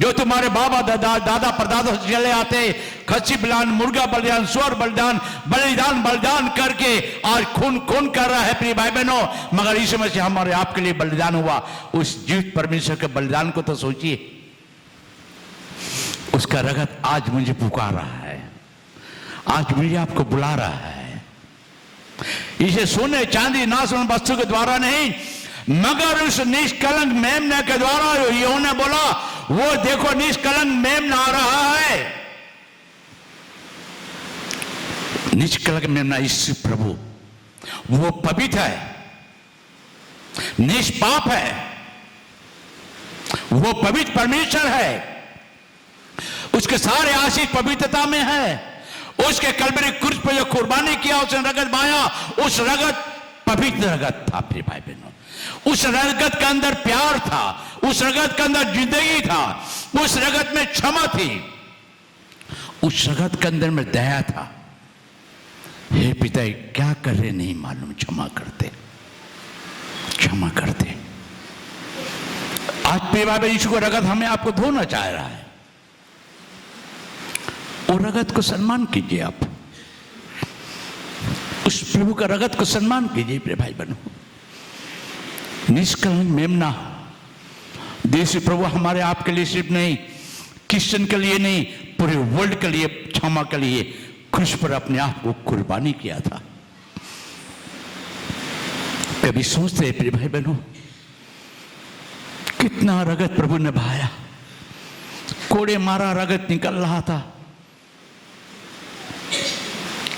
जो तुम्हारे बाबा दादा परदादा से चले आते, खस्सी बलिदान, मुर्गा बलिदान, सुअर बलिदान करके आज खून कर रहा है प्रिय भाई बहनों। मगर यीशु मसीह हमारे आपके लिए बलिदान हुआ। उस जीवित परमेश्वर के बलिदान को तो सोचिए, उसका रगत आज मुझे पुकार रहा है, आज मुझे आपको बुला रहा है। इसे सोने चांदी नासमान वस्तु के द्वारा नहीं, मगर उस निष्कलंक मेमने के द्वारा। यूहन्ना ने बोला, वो देखो निष्कलंक मेमना आ रहा है। निष्कलंक मेमना यीशु प्रभु, वो पवित्र है, निष्पाप है, वो पवित्र परमेश्वर है। उसके सारे आशीष पवित्रता में है। उसके कलवरी क्रूस पर जो कुर्बानी किया, उसने रगत बहाया, उस रगत पवित्र रगत था प्रिय भाई बहनों। उस रगत के अंदर प्यार था, उस रगत के अंदर जिंदगी था, उस रगत में क्षमा थी, उस रगत के अंदर में दया था। हे पिता, क्या कर रहे नहीं मालूम, क्षमा करते, क्षमा करते। आज प्रिय भाई यीशु को रगत हमें आपको धोना चाह रहा है। और रगत को सम्मान कीजिए, आप उस प्रभु का रगत को सम्मान कीजिए प्रिय भाई बहनों। निष्कलंक मेमना देसी प्रभु हमारे आपके लिए सिर्फ नहीं, क्रिश्चियन के लिए नहीं, पूरे वर्ल्ड के लिए क्षमा के लिए क्रूस पर अपने आप को कुर्बानी किया था। कभी सोचते हैं प्रिय भाई बहनों, कितना रगत प्रभु ने बहाया। कोड़े मारा रगत निकल रहा था,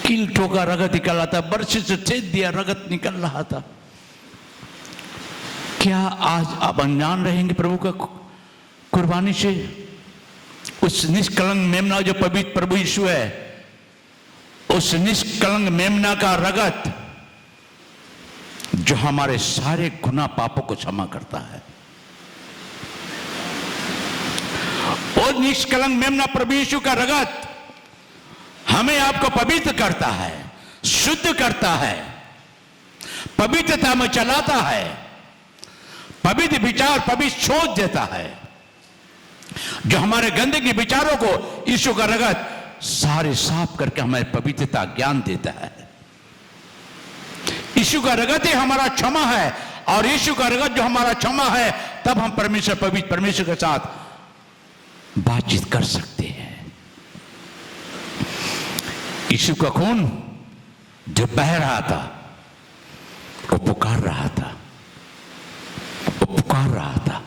कील ठोका रगत निकल रहा था, बर्छी से छेद दिया रगत निकल रहा था। क्या आज आप अनजान रहेंगे प्रभु का कुर्बानी से? उस निष्कलंक मेमना जो पवित्र प्रभु यीशु है, उस निष्कलंक मेमना का रगत जो हमारे सारे गुनाह पापों को क्षमा करता है। और निष्कलंक मेमना प्रभु यीशु का रगत हमें आपको पवित्र करता है, शुद्ध करता है, पवित्रता में चलाता है, पवित्र विचार, पवित्र सोच देता है। जो हमारे गंदगी विचारों को यीशु का रगत सारे साफ करके हमें पवित्रता ज्ञान देता है। यीशु का रगत ही हमारा क्षमा है, और यीशु का रगत जो हमारा क्षमा है, तब हम परमेश्वर, पवित्र परमेश्वर के साथ बातचीत कर सकते हैं। यीशु का खून जो बह रहा था, वो पुकार रहा था, वो पुकार रहा था,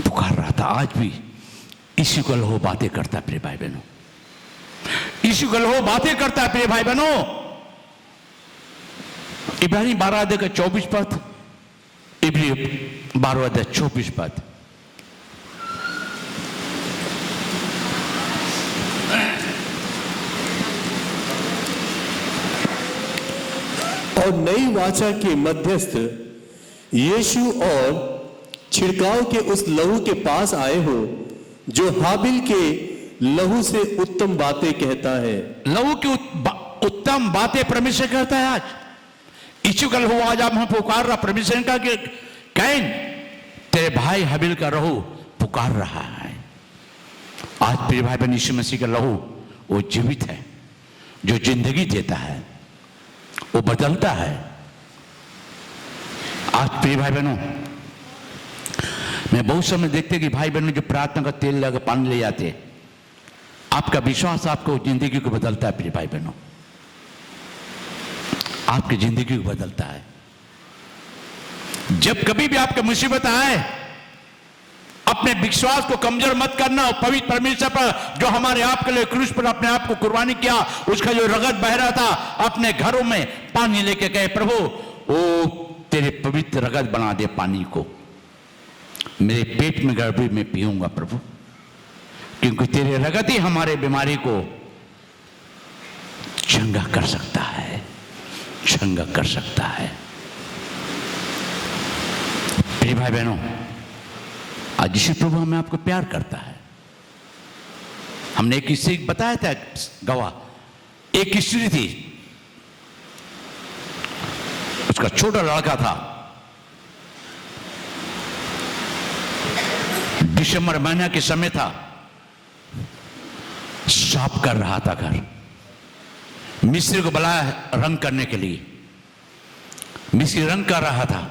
पुकार रहा था। आज भी यीशु का लहू बातें करता है प्रिय भाई बहनों, यीशु का लहू बातें करता है प्रिय भाई बहनों। इब्रानी 12:24 पद, इब्रानी 12:24 पद। और नई वाचा के मध्यस्थ यीशु और छिड़काव के उस लहू के पास आए हो, जो हाबिल के लहू से उत्तम बातें कहता है। लहू की उत्तम बातें परमेश्वर कहता है। आज यीशु का लहू आज आप हम पुकार रहा परमेश्वर का कि कैन तेरे भाई हाबिल का लहू पुकार रहा है। आज प्रिय भाई बहन, यीशु मसीह का लहू वो जीवित है, जो जिंदगी देता है, वो बदलता है। आज प्रिय भाई बहनों, मैं बहुत समय देखते कि भाई बहनों जो प्रार्थना का तेल लगा पानी ले जाते, आपका विश्वास आपको जिंदगी को बदलता है। प्रिय भाई बहनों, आपकी जिंदगी को बदलता है। जब कभी भी आपके मुसीबत आए, अपने विश्वास को कमजोर मत करना। और पवित्र परमेश्वर पर जो हमारे आप के लिए क्रूस पर अपने आप को कुर्बानी किया, उसका जो रगत बह रहा था, अपने घरों में पानी लेके कहे प्रभु ओ तेरे पवित्र रगत बना दे पानी को, मेरे पेट में गर्भी में पीऊंगा प्रभु, क्योंकि तेरे रगत ही हमारे बीमारी को चंगा कर सकता है, चंगा कर सकता है। प्रिय भाई बहनों, आज यीशु प्रभु हमें आपको प्यार करता है। हमने एक किस्से बताया था गवाह, एक स्त्री थी, उसका छोटा लड़का था, दिसंबर महीना के समय था, साफ कर रहा था घर, मिस्त्री को बुलाया रंग करने के लिए, मिस्त्री रंग कर रहा था।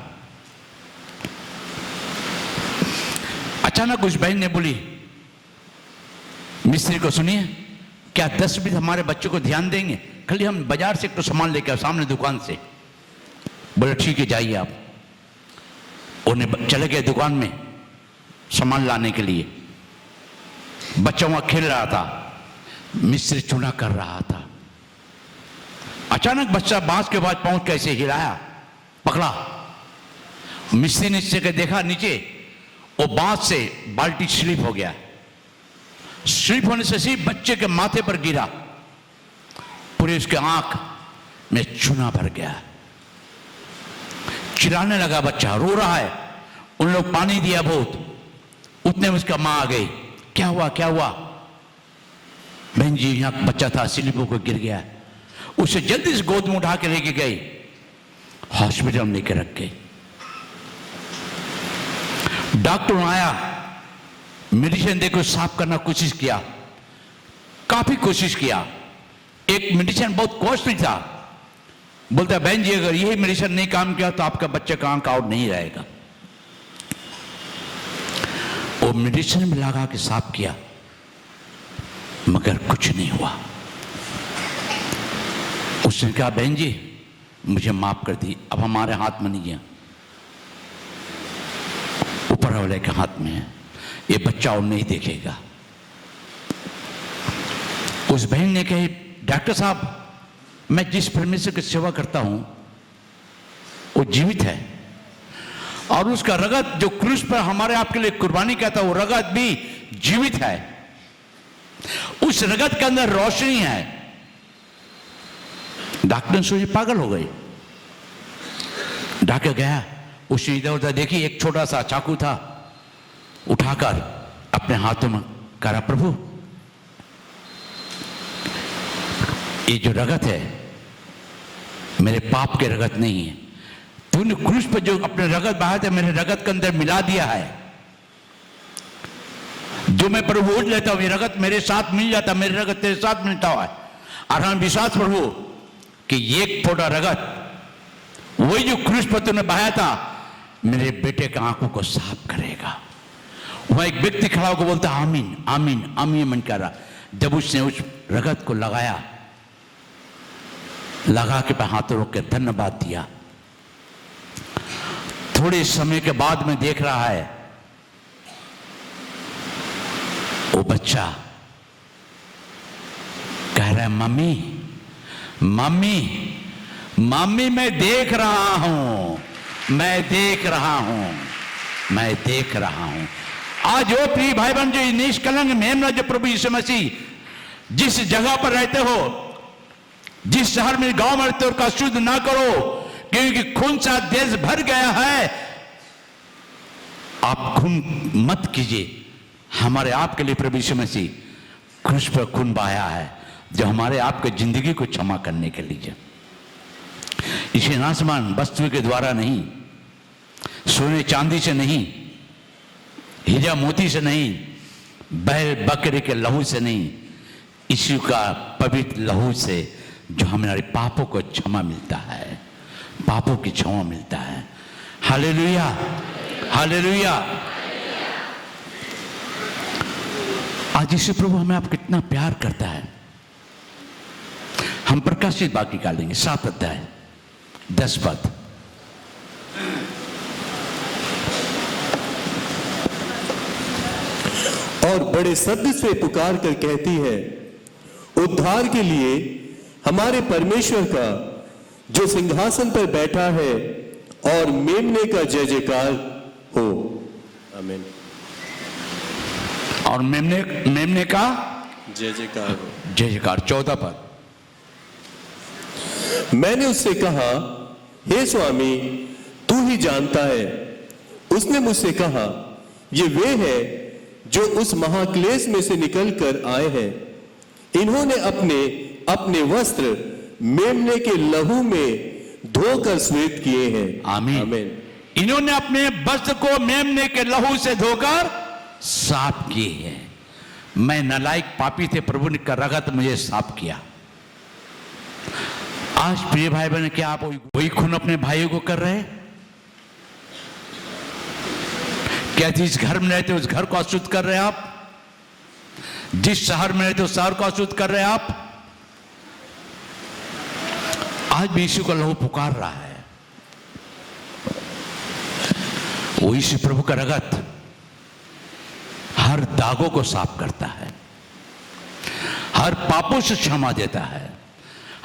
अचानक उस बहन ने बोली मिस्त्री को, सुनिए क्या 10 मिनट हमारे बच्चों को ध्यान देंगे, खाली हम बाजार से एक तो सामान लेके आओ सामने दुकान से। बोले ठीक है जाइए आप। उन्हें चले गए दुकान में सामान लाने के लिए। बच्चा वहां खेल रहा था, मिस्त्री चुना कर रहा था। अचानक बच्चा बांस के बाद पहुंच कैसे हिलाया, पकड़ा। मिस्त्री ने नीचे देखा, नीचे वो बांस से बाल्टी स्लिप हो गया। स्लिप होने से सिर्फ बच्चे के माथे पर गिरा, पूरे उसके आंख में चूना भर गया। चिल्लाने लगा, बच्चा रो रहा है। उन लोग पानी दिया बहुत, उतने में उसका मां आ गई। क्या हुआ क्या हुआ? बहन जी यहां बच्चा था, स्लिप होकर गिर गया। उसे जल्दी से गोद में उठा के लेके गई, हॉस्पिटल में लेकर रख गई। डॉक्टर आया, मेडिसिन देकर साफ करना कोशिश किया, काफी कोशिश किया। एक मेडिसिन बहुत कॉस्टली था। बोलता बहन जी अगर यही मेडिसिन नहीं काम किया तो आपका बच्चे का आंख आउट नहीं रहेगा। वो मेडिसिन में लगा के साफ किया, मगर कुछ नहीं हुआ। उसने कहा बहन जी मुझे माफ कर दी, अब हमारे हाथ में नहीं है, ऊपर वाले के हाथ में है, ये बच्चा और नहीं देखेगा। उस बहन ने कही डॉक्टर साहब मैं जिस परमेश्वर की सेवा करता हूं वो जीवित है, और उसका रगत जो क्रूस पर हमारे आपके लिए कुर्बानी किया था वो रगत भी जीवित है। उस रगत के अंदर रोशनी है। डॉक्टर सोचे पागल हो गई। डॉक्टर गया, उसने इधर उधर देखी, एक छोटा सा चाकू था, उठाकर अपने हाथों में करा प्रभु ये जो रगत है मेरे पाप के रगत नहीं है, तूने क्रूस पर जो अपने रगत बहाया था मेरे रगत के अंदर मिला दिया है। जो मैं प्रभु उठ लेता हूं ये रगत मेरे साथ मिल जाता, मेरे रगत तेरे साथ मिलता हुआ है। और हम विश्वास प्रभु कि एक फोटा रगत वही जो क्रूस पर तूने बहाया था मेरे बेटे के आंखों को साफ करेगा। वह एक व्यक्ति खड़ा होकर बोलता आमीन आमीन आमीन मन कर रहा। जब उसने उस रगत को लगाया, लगा के हाथों रोक के धन्यवाद दिया, थोड़े समय के बाद में देख रहा है वो बच्चा कह रहा है मम्मी मम्मी मम्मी मैं देख रहा हूं, मैं देख रहा हूं, मैं देख रहा हूं। आज वो प्रिय भाई बहन जो निष्कलंक मेमना जो प्रभु यीशु मसीह जिस जगह पर रहते हो, जिस शहर में गांव में रहते हो, उसका शुद्ध ना करो क्योंकि खून से देश भर गया है। आप खून मत कीजिए। हमारे आपके लिए प्रभु यीशु मसीह क्रूस पर खून बहाया है जो हमारे आपके जिंदगी को क्षमा करने के लिए। इसे नासमान वस्तु के द्वारा नहीं, सोने चांदी से नहीं, हीरा मोती से नहीं, बैल बकरे के लहू से नहीं, यीशु का पवित्र लहू से जो हमारे पापों को क्षमा मिलता है, पापों की क्षमा मिलता है। Hallelujah hallelujah. आज यीशु प्रभु हमें आप कितना प्यार करता है। हम प्रकाशित वाक्य निकालेंगे 7 अध्याय 10 पद। और बड़े शब्द से पुकार कर कहती है, उद्धार के लिए हमारे परमेश्वर का जो सिंहासन पर बैठा है और मेमने का जय जयकार हो। आमीन। और मेमने का जय जयकार हो। जय जयकार। 14 पद। मैंने उससे कहा, हे स्वामी, तू ही जानता है। उसने मुझसे कहा, ये वे हैं जो उस महाक्लेश में से निकल कर आए हैं। इन्होंने अपने अपने वस्त्र मेमने के लहू में धोकर श्वेत किए हैं। आमीन। आमीन। इन्होंने अपने वस्त्र को मेमने के लहू से धोकर साफ किए हैं। मैं नालायक पापी थे, प्रभु ने का रगत मुझे साफ किया। आज प्रिय भाई बहन, क्या आप वही खून अपने भाइयों को कर रहे हैं? क्या जिस घर में रहते उस घर को अशुद्ध कर रहे हैं आप? जिस शहर में रहते उस शहर को अशुद्ध कर रहे हैं आप? आज भी यीशु का लहू पुकार रहा है। वो यीशु प्रभु का रगत हर दागों को साफ करता है, हर पापों से क्षमा देता है,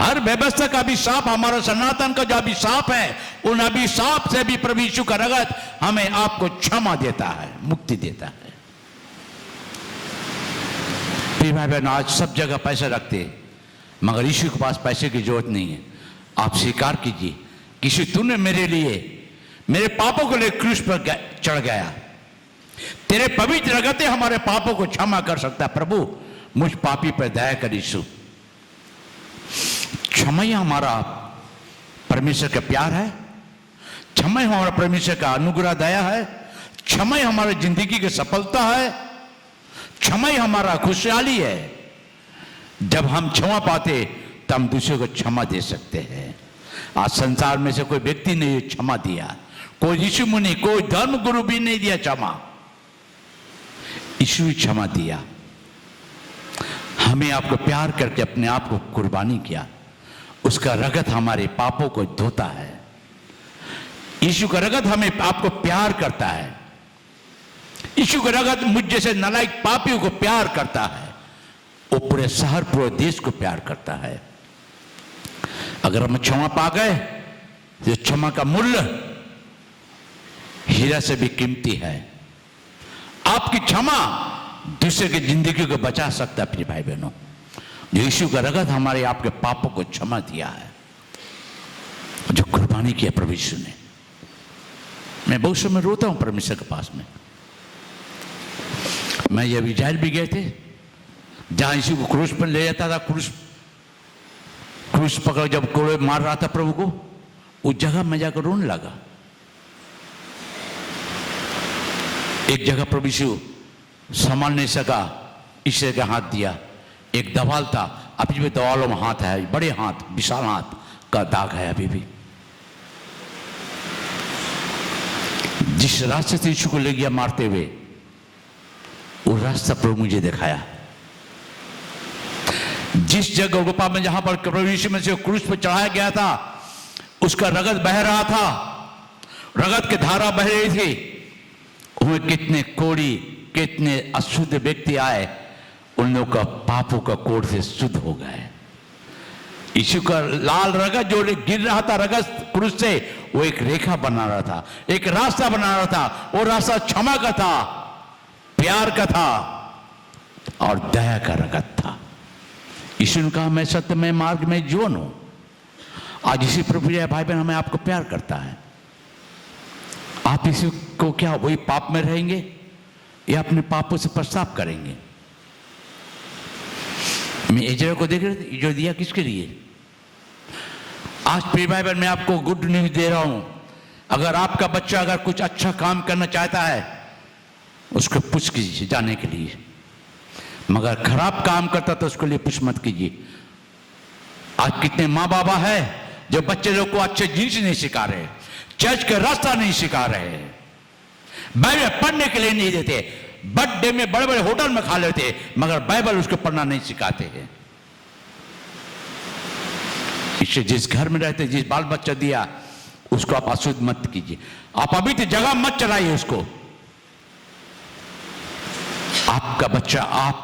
हर व्यवस्था का अभिशाप, हमारा सनातन का जो अभिशाप है, उन अभिशाप से भी प्रभु यीशु का रगत हमें आपको क्षमा देता है, मुक्ति देता है। प्रिय भाई बहन, आज सब जगह पैसे रखते हैं, मगर यीशु के पास पैसे की जरूरत नहीं है। आप स्वीकार कीजिए कि यीशु तूने मेरे लिए, मेरे पापों को लेकर क्रूस पर चढ़ गया। तेरे पवित्र रगत हमारे पापों को क्षमा कर सकता है। प्रभु मुझ पापी पर दया कर यीशु। क्षमा ही हमारा परमेश्वर का प्यार है, क्षमा ही हमारा परमेश्वर का अनुग्रह दया है, क्षमा ही हमारी जिंदगी की सफलता है, क्षमा ही हमारा खुशहाली है। जब हम क्षमा पाते तो हम दूसरे को क्षमा दे सकते हैं। आज संसार में से कोई व्यक्ति ने क्षमा दिया, कोई यीशु मुनि, कोई धर्म गुरु भी नहीं दिया क्षमा। यीशु ही क्षमा दिया। हमें आपको प्यार करके अपने आप को कुर्बानी किया। उसका रगत हमारे पापों को धोता है। यीशु का रगत हमें आपको प्यार करता है। यीशु का रगत मुझ जैसे नालायक पापियों को प्यार करता है। वो पूरे शहर, पूरे देश को प्यार करता है। अगर हम क्षमा पा गए तो क्षमा का मूल्य हीरा से भी कीमती है। आपकी क्षमा दूसरे की जिंदगी को बचा सकता है। अपने भाई बहनों, जो यीशु का रगत हमारे आपके पापों को क्षमा दिया है, जो कुर्बानी किया प्रभु यीशु ने। मैं बहुत समय रोता हूं परमेश्वर के पास में। मैं ये इजराइल भी गए थे, जहां यीशु को क्रूस पर ले जाता था, क्रूस पकड़ जब कोड़े मार रहा था प्रभु को, उस जगह मैं जाकर रोने लगा। एक जगह प्रभु यीशु संभाल नहीं सका, ईश्वर का हाथ दिया। एक दवाल था, अभी भी दवालों में हाथ है, बड़े हाथ, विशाल हाथ का दाग है अभी भी। जिस रास्ते से यीशु को ले गया मारते हुए, वो रास्ता प्रभु मुझे दिखाया। जिस जगह गुफा में जहां पर प्रभु यीशु मसीह को क्रूस पर चढ़ाया गया था, उसका रगत बह रहा था, रगत की धारा बह रही थी। उनमें कितने कोड़ी, कितने अशुद्ध व्यक्ति आए, उन लोगों का पापों का कोड़ से शुद्ध हो गए। यीशु का लाल रगत जो गिर रहा था रगत क्रूस से, वो एक रेखा बना रहा था, एक रास्ता बना रहा था। वो रास्ता क्षमा का था, प्यार का था और दया का रगत था। यीशु ने कहा, मैं सत्य में, मार्ग में, जीवन हूं। आज इसी प्रभु भाई बहन हमें आपको प्यार करता है। आप इसी को क्या वही पाप में रहेंगे या अपने पापों से पश्चाताप करेंगे? मैं इजराइल को देख रहे थे, जो दिया किसके लिए? आज प्रिय भाई बहन मैं आपको गुड न्यूज दे रहा हूं। अगर आपका बच्चा अगर कुछ अच्छा काम करना चाहता है, उसको पुश कीजिए जाने के लिए, मगर खराब काम करता तो उसके लिए पुश मत कीजिए। आज कितने माँ बाबा है जो बच्चे लोग को अच्छे जीन्स नहीं सिखा रहे, चर्च का रास्ता नहीं सिखा रहे, बाइबल पढ़ने के लिए नहीं देते, बर्थडे में बड़े बड़े होटल में खा लेते, मगर बाइबल उसको पढ़ना नहीं सिखाते हैं। इससे जिस घर में रहते, जिस बाल बच्चा दिया, उसको आप अशुद्ध मत कीजिए। आप अभी तो जगह मत चलाइए उसको। आपका बच्चा आप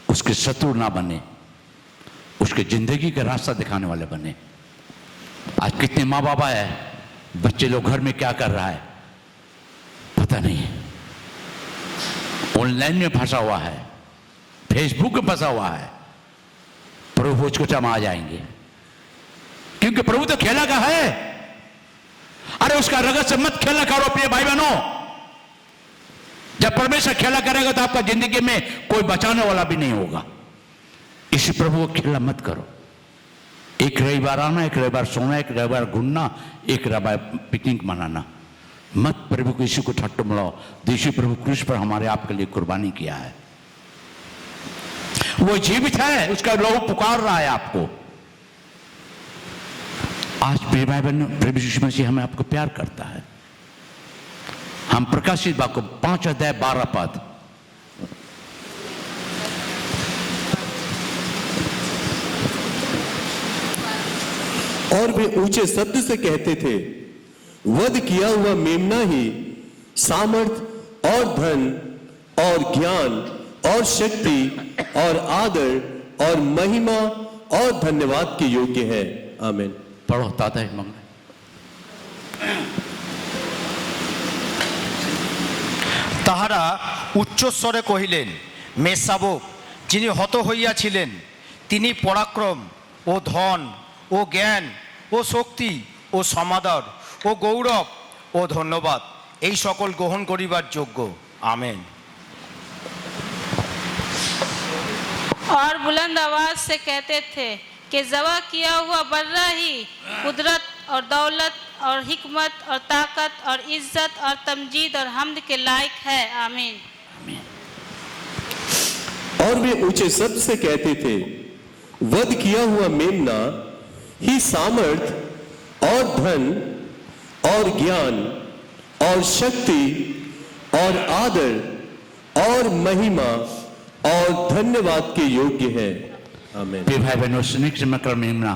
उसके शत्रु ना बने, उसके जिंदगी का रास्ता दिखाने वाले बने। आज कितने माँ बाप है, बच्चे लोग घर में क्या कर रहा है पता नहीं, ऑनलाइन में फंसा हुआ है, फेसबुक में फंसा हुआ है। प्रभु उसको चमा जाएंगे, क्योंकि प्रभु तो खेला का है। अरे उसका रगत से मत खेला करो प्रिय भाई बहनों। जब परमेश्वर खेला करेगा तो आपका जिंदगी में कोई बचाने वाला भी नहीं होगा। इसी प्रभु को खेला मत करो। एक रविवार आना, एक रविवार सोना, एक रविवार घूमना, एक रविवार पिकनिक मनाना, मत प्रभु को इसी को ठट्टो मिलाओ। देशी प्रभु क्रूस पर हमारे आपके लिए कुर्बानी किया है, वो जीवित है, उसका लहू पुकार रहा है आपको। आज प्रिय भाई बहन, प्रभु यीशु मसीह हमें आपको प्यार करता है। हम प्रकाशित वाक्य 5 अध्याय 12 पद, और वे ऊंचे शब्द से कहते थे, वध किया हुआ मेमना ही सामर्थ और धन और ज्ञान और शक्ति और आदर और महिमा और धन्यवाद के योग्य है। आमीन। पढ़ो ताता है मंगल। তাহারা উচ্চস্বরে কহিলেন, মেষশাবক যিনি হত হইয়াছিলেন, তিনি পরাক্রম ও ধন ও জ্ঞান ও শক্তি ও সমাদর ও গৌরব ও ধন্যবাদ এই সকল গ্রহণ করিবার যোগ্য। আমেন। और बुलंद आवाज से कहते थे कि ज़बा किया हुआ बर्रा ही कुदरत और दौलत और हिकमत और ताकत और इज्जत और तमजीद और हम्द के लायक है। आमीन। और वे ऊंचे शब्द से कहते थे, वध किया हुआ मेमना ही सामर्थ और धन और ज्ञान और शक्ति और आदर और महिमा और धन्यवाद के योग्य है। आमीन। प्रिय भाई बहनों, स्नेह मेमना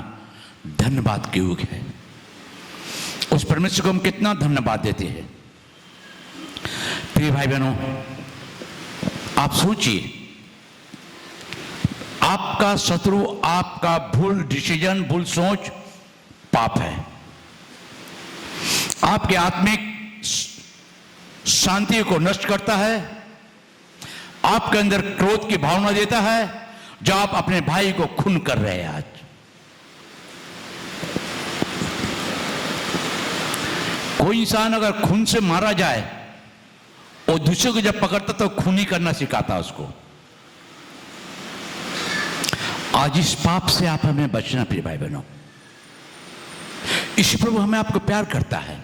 धन्यवाद के योग्य है। उस परमेश्वर को हम कितना धन्यवाद देते हैं। प्रिय भाई बहनों, आप सोचिए, आपका शत्रु आपका भूल डिसीजन, भूल सोच पाप है। आपके आत्मिक शांति को नष्ट करता है, आपके अंदर क्रोध की भावना देता है, जो आप अपने भाई को खून कर रहे हैं। आज कोई इंसान अगर खून से मारा जाए और दूसरे को जब पकड़ता तो खून ही करना सिखाता उसको। आज इस पाप से आप हमें बचना प्रिय भाई बहनों। इस प्रभु हमें आपको प्यार करता है।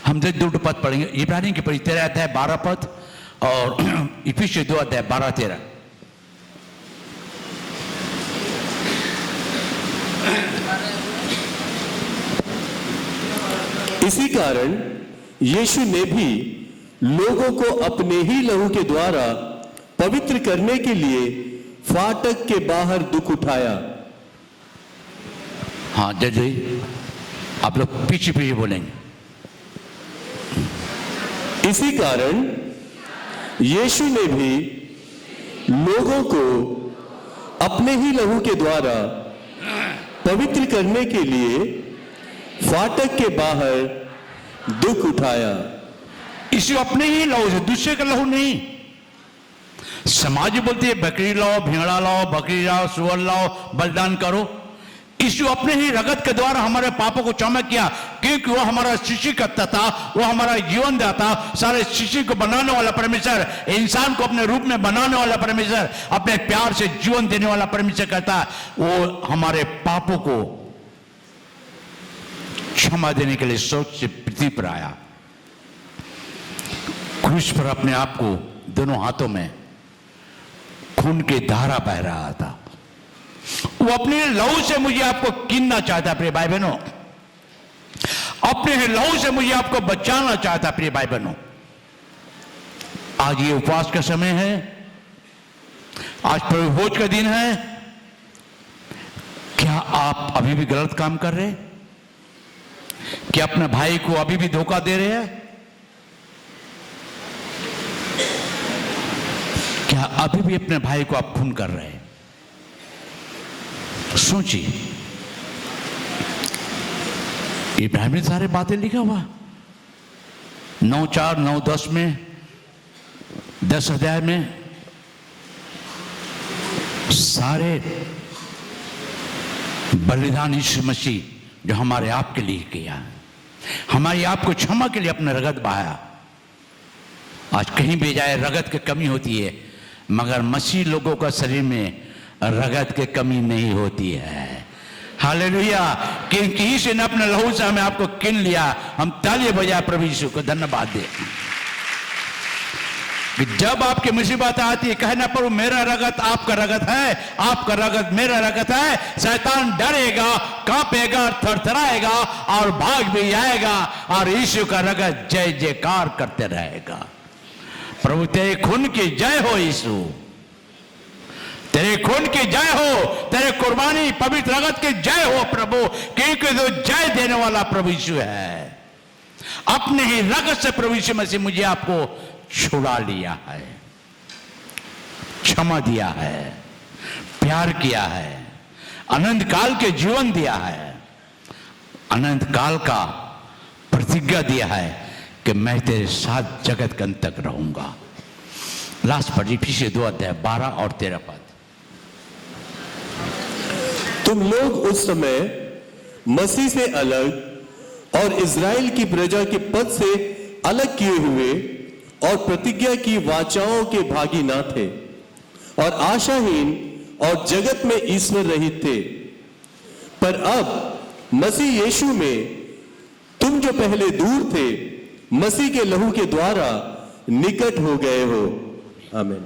हम 2 पद पढ़ेंगे, इब्रानियों की पढ़ी 13 अध्याय 12 पद और इफिसियों 2 अध्याय 12-13। इसी कारण यीशु ने भी लोगों को अपने ही लहू के द्वारा पवित्र करने के लिए फाटक के बाहर दुख उठाया। हाँ जज जी, आप लोग पीछे पीछे बोलेंगे। इसी कारण यीशु ने भी लोगों को अपने ही लहू के द्वारा पवित्र करने के लिए फाटक के बाहर दुख उठाया। इसी अपने ही लहू से, दूसरे का लहू नहीं। समाज बोलती है बकरी लाओ, भेड़ा लाओ, बकरी लाओ, सुअर लाओ, बलिदान करो। यीशु अपने ही रगत के द्वारा हमारे पापों को क्षमा किया, क्योंकि वो हमारा सृष्टिकर्ता था, वो हमारा जीवन दाता, सारे सृष्टि को बनाने वाला परमेश्वर, इंसान को अपने रूप में बनाने वाला परमेश्वर, अपने प्यार से जीवन देने वाला परमेश्वर कहता है, वो हमारे पापों को क्षमा देने के लिए सोच से पृथ्वी पर आया। क्रूस पर अपने आप को दोनों हाथों में खून की धारा बह रहा था। वो अपने लहू से मुझे आपको कीनना चाहता प्रिय भाई बहनों, अपने लहू से मुझे आपको बचाना चाहता प्रिय भाई बहनों। आज ये उपवास का समय है, आज प्रभु भोज का दिन है। क्या आप अभी भी गलत काम कर रहे हैं? क्या अपने भाई को अभी भी धोखा दे रहे हैं? या अभी भी अपने भाई को आप खून कर रहे हैं? सोचिए, इब्राहिम में सारे बातें लिखा हुआ 9:4, 9:10 में, 10 अध्याय में सारे बलिदान यीशु मसीह जो हमारे आप के लिए किया, हमारी आपको क्षमा के लिए अपने रगत बहाया। आज कहीं भी जाए रगत की कमी होती है, मगर मसीह लोगों का शरीर में रगत की कमी नहीं होती है। हालेलुया! क्योंकि यीशु ने अपने लहू से हमें आपको किन लिया। हम तालियां बजाए प्रभु यीशु को धन्यवाद दें। जब आपकी मुसीबत आती है, कहना प्रभु मेरा रगत आपका रगत है, आपका रगत मेरा रगत है। शैतान डरेगा, कांपेगा, थरथराएगा और भाग भी जाएगा, और यीशु का रगत जय जयकार करते रहेगा। प्रभु तेरे खून की जय हो यीशु, तेरे खून की जय हो, तेरे कुर्बानी पवित्र रगत की जय हो प्रभु, क्योंकि तो जय देने वाला प्रभु यीशु है। अपने ही रगत से प्रभु यीशु मसीह मुझे आपको छुड़ा लिया है, क्षमा दिया है, प्यार किया है, अनंत काल के जीवन दिया है, अनंत काल का प्रतिज्ञा दिया है कि मैं तेरे साथ जगत के अंत तक रहूंगा। लास्ट पर फिर 2 अध्याय 12 और 13 पद। तुम लोग उस समय मसीह से अलग और इज़राइल की प्रजा के पद से अलग किए हुए और प्रतिज्ञा की वाचाओं के भागी ना थे, और आशाहीन और जगत में ईश्वर रहित थे। पर अब मसीह यीशु में तुम जो पहले दूर थे, मसीह के लहू के द्वारा निकट हो गए हो। आमीन।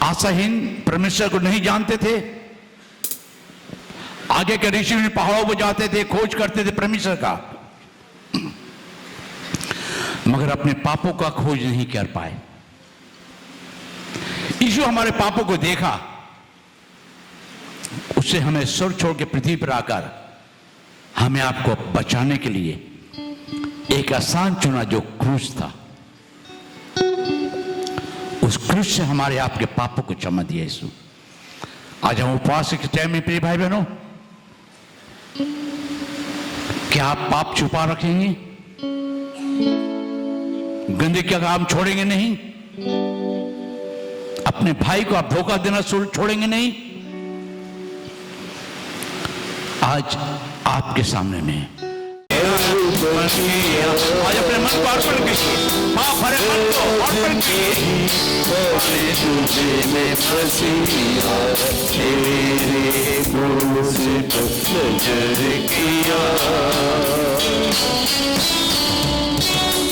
आशाहीन परमेश्वर को नहीं जानते थे, आगे के ऋषि में पहाड़ों पर जाते थे, खोज करते थे परमेश्वर का, मगर अपने पापों का खोज नहीं कर पाए। यीशु हमारे पापों को देखा, उससे हमें सुर छोड़ के पृथ्वी पर आकर हमें आपको बचाने के लिए एक आसान चुना जो क्रूस था। उस क्रूस से हमारे आपके पापों को क्षमा दिया यीशु। आज हम उपवास के टाइम में प्रिय भाई बहनों, क्या आप पाप छुपा रखेंगे? गंदगी का काम छोड़ेंगे नहीं? अपने भाई को आप धोखा देना छोड़ेंगे नहीं? आज आपके सामने में आज अपने मन को अर्पण कीजिए, पाप भरे मन को अर्पण कीजिए। तुझे में मसीहा तेरे क्रूस पर नजर किया,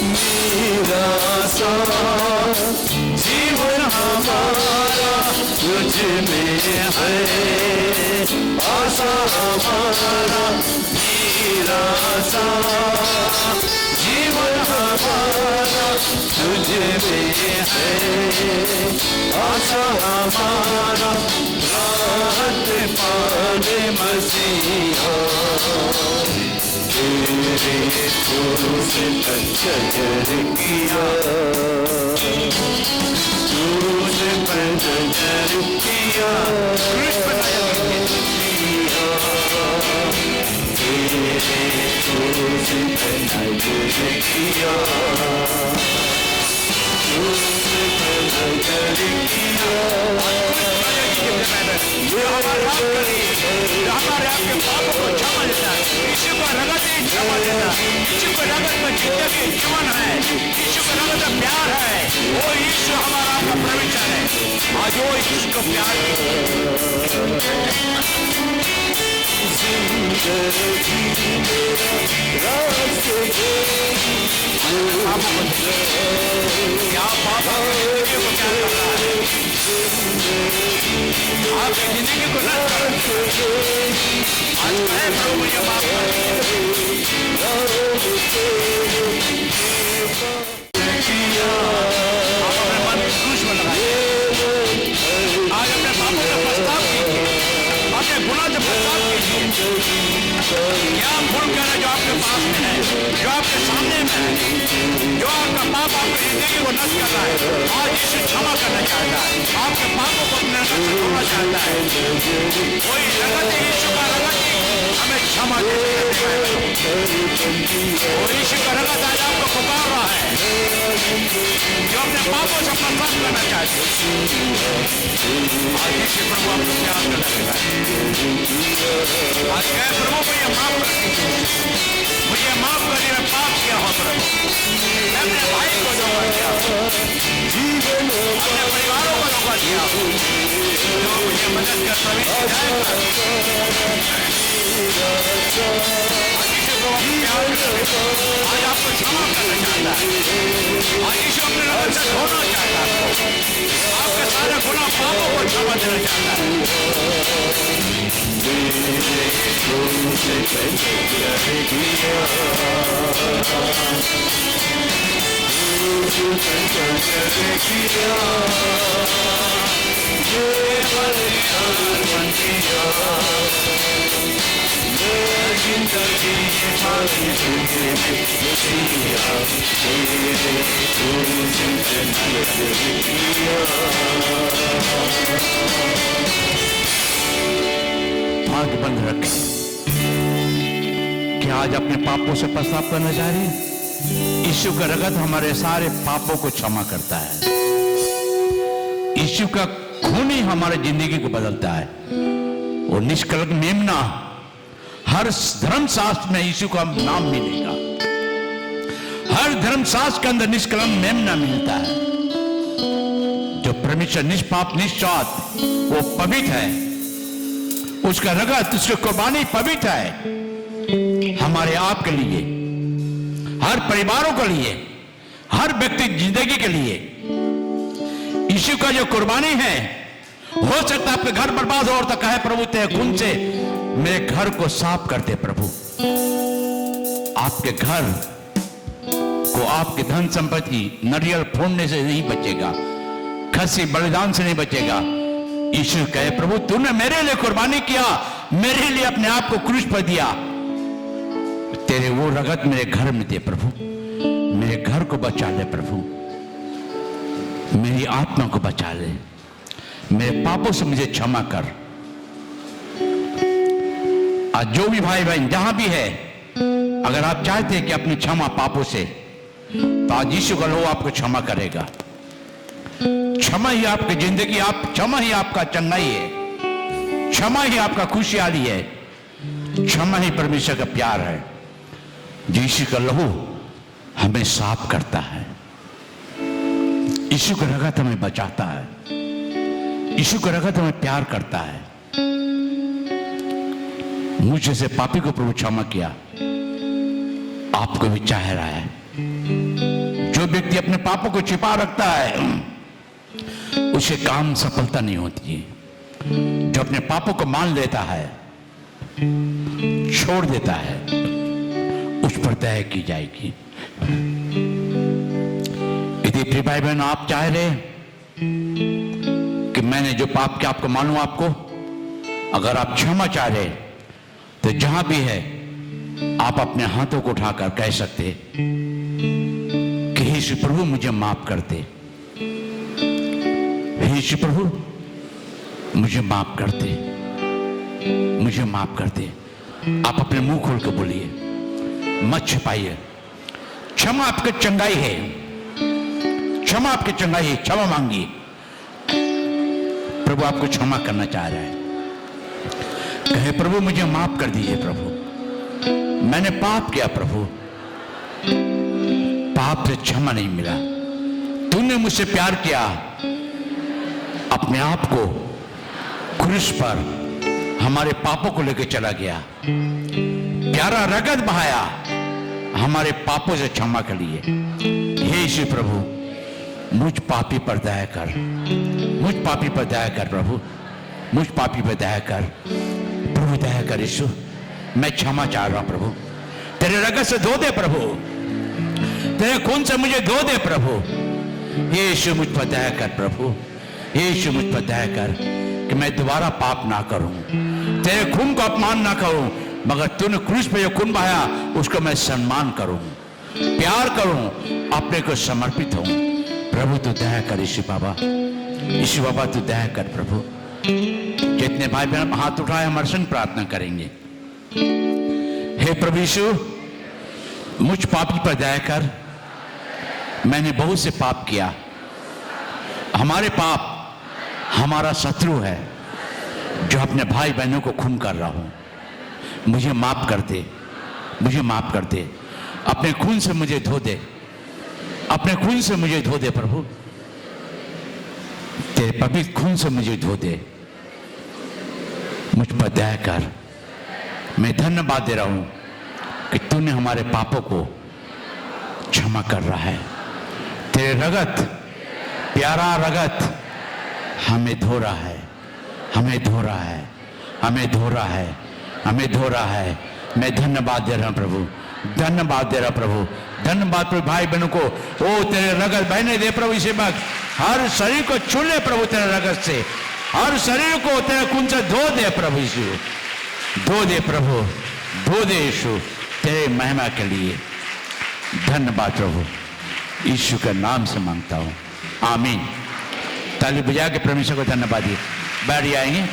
मेरा सा जीवन हमारा तुझ में है, आशा हमारा मेरा सा जीवन हमारा तुझ में है, आशा हमारा राहत पाने मसीहा तेरे क्रूस पर नजर किया, क्रूस पर नजर किया, क्रूस पर नजर किया, तेरे क्रूस पर नजर किया, क्रूस पर नजर किया। हमारे आपके पापों को क्षमा देता है, यीशु का रगत ही क्षमा देता है, यीशु का रगत में जिंदगी जीवन है, यीशु का रगत में प्यार है। वो यीशु हमारा आपका परमेश्वर है। आज वो यीशु को प्यार क्या पापा जिंदगी को प्यार कर रहा है, आपकी जिंदगी को नष्ट कर आज मैं प्रभु मुझे माफ कर। आप अपने मन में क्रूस में लगाइए, आज अपने पापों का पछतावा कीजिए, अपने गुनाह से पछतावा कीजिए। चाहिए। क्या भूल कर जो आपके पास में है, जो आपके सामने में है, जो आपका पाप आपकी जिंदगी को नष्ट कर रहा है, आज यीशु क्षमा करना चाहता है, आपके पापों को अपने रगत से धोना चाहता है। कोई रगत है, यीशु का रगत ही हमें क्षमा दे सकता है। और यीशु का रगत आज आपको पुकार रहा है, जो अपने पापों से अपना साफ करना चाहते हैं। आज यीशु प्रभु आपको प्यार करने लगा है। आज कहे प्रभु मुझे माफ कर दीजिए, मुझे माफ करिए, मैं पाप किया हूँ प्रभु, मैं अपने भाई को धोखा दिया, अपने परिवारों को धोखा दिया, जो मुझे मदद कर प्रवीण आज आपको क्षमा करना चाहता है। आज यीशु अपने रगत से धोना चाहता है, आपके सारे गुनाह पापों को क्षमा देना चाहता है। आंख बंद रखें। क्या आज अपने पापों से पश्चाताप करना चाह रहे हैं? यीशु का रगत हमारे सारे पापों को क्षमा करता है। यीशु का खून ही हमारे जिंदगी को बदलता है। और निष्कलंक मेमना, हर धर्मशास्त्र में यीशु का नाम मिलेगा, हर धर्मशास्त्र के अंदर निष्कलंक मेमना मिलता है। जो परमेश्वर निष्पाप निष्पाप वो पवित्र है, उसका रगत, उसकी कुर्बानी पवित्र है। हमारे आप के लिए, हर परिवारों के लिए, हर व्यक्ति जिंदगी के लिए यीशु का जो कुर्बानी है, हो सकता है आपके घर बर्बाद हो और तक है प्रभु तेरे खून से मेरे घर को साफ करते प्रभु। आपके घर को, आपके धन संपत्ति नारियल फोड़ने से नहीं बचेगा, खसी बलिदान से नहीं बचेगा। यीशु कहे प्रभु तूने मेरे लिए कुर्बानी किया, मेरे लिए अपने आप को क्रूस पर दिया, तेरे वो रगत मेरे घर में दे प्रभु, मेरे घर को बचा ले प्रभु, मेरी आत्मा को बचा ले, मेरे पापों से मुझे क्षमा कर। आज जो भी भाई बहन जहां भी है, अगर आप चाहते हैं कि अपनी क्षमा पापों से, तो आज यीशु का लहू आपको क्षमा करेगा। क्षमा ही आपकी जिंदगी, आप क्षमा ही आपका चंगाई है, क्षमा ही आपका खुशहाली है, क्षमा ही परमेश्वर का प्यार है। यीशु का लहू हमें साफ करता है, यीशु का रगत हमें बचाता है, यीशु का रगत हमें प्यार करता है। मुझे से पापी को प्रभु क्षमा किया, आपको भी चाह रहा है। जो व्यक्ति अपने पापों को छिपा रखता है उसे काम सफलता नहीं होती है। जो अपने पापों को मान लेता है, छोड़ देता है, उस पर दया की जाएगी। यदि प्रिय भाई बहन आप चाह रहे कि मैंने जो पाप किया आपको मालूम, आपको अगर आप क्षमा चाह रहे तो जहां भी है आप अपने हाथों को उठाकर कह सकते कि हे यीशु प्रभु मुझे माफ कर दे, हे यीशु प्रभु मुझे माफ कर दे, मुझे माफ कर दे। आप अपने मुंह खोल कर बोलिए, मत छिपाइए। क्षमा आपकी चंगाई है, क्षमा आपकी चंगाई है, क्षमा मांगिए। प्रभु आपको क्षमा करना चाह रहा है। कहे प्रभु मुझे माफ कर दीजिए प्रभु, मैंने पाप किया प्रभु, पाप से क्षमा नहीं मिला। तूने मुझसे प्यार किया, अपने आप को क्रूस पर हमारे पापों को लेकर चला गया, प्यारा रगत बहाया हमारे पापों से क्षमा के लिए। हे यीशु प्रभु मुझ पापी पर दया कर, मुझ पापी पर दया कर प्रभु, मुझ पापी पर दया कर प्रभु, दया कर यीशु। मैं क्षमा चाह रहा हूं प्रभु, तेरे रगत से धो दे प्रभु, तेरे खून से मुझे धो दे प्रभु। हे यीशु मुझ पर दया कर प्रभु, हे यीशु मुझ पर दया कर, कि मैं दोबारा पाप ना करूं, तेरे खून का अपमान ना करूं, मगर तूने क्रूस पे जो खून बहाया उसको मैं सम्मान करूं, प्यार करूं, अपने को समर्पित हूं। प्रभु तू दया कर यीशु बाबा तू दया कर प्रभु। जितने भाई बहन हाथ उठाए हम अर्शन प्रार्थना करेंगे। हे प्रभु यीशु, मुझ पापी पर दया कर। मैंने बहुत से पाप किया, हमारे पाप हमारा शत्रु है जो अपने भाई बहनों को खून कर रहा हूं। मुझे माफ कर दे, मुझे माफ कर दे, अपने खून से मुझे धो दे, अपने खून से मुझे धो दे प्रभु, तेरे पवित्र खून से मुझे धो दे। मुझ पर दया कर। मैं धन्यवाद दे रहा हूं कि तूने हमारे पापों को क्षमा कर रहा है। तेरे रगत, प्यारा रगत हमें धो रहा है, हमें धो रहा है, हमें धो रहा है, हमें धो रहा है। मैं धन्यवाद दे रहा हूं प्रभु, धन्यवाद दे रहा प्रभु, धन्यवाद प्रभु। भाई बहनों को ओ तेरे रगत बहने दे प्रभु, इसे मत हर शरीर को छू ले प्रभु तेरे रगत से, हर शरीर को तेरे खून से धो दे प्रभु यीशु, धो दे प्रभु, धो दे यीशु, तेरे महिमा के लिए। धन्यवाद प्रभु, यीशु के नाम से मांगता हूं, आमीन। ताली बजा के परमेश्वर को धन्यवाद दिए। बैठ जाएंगे।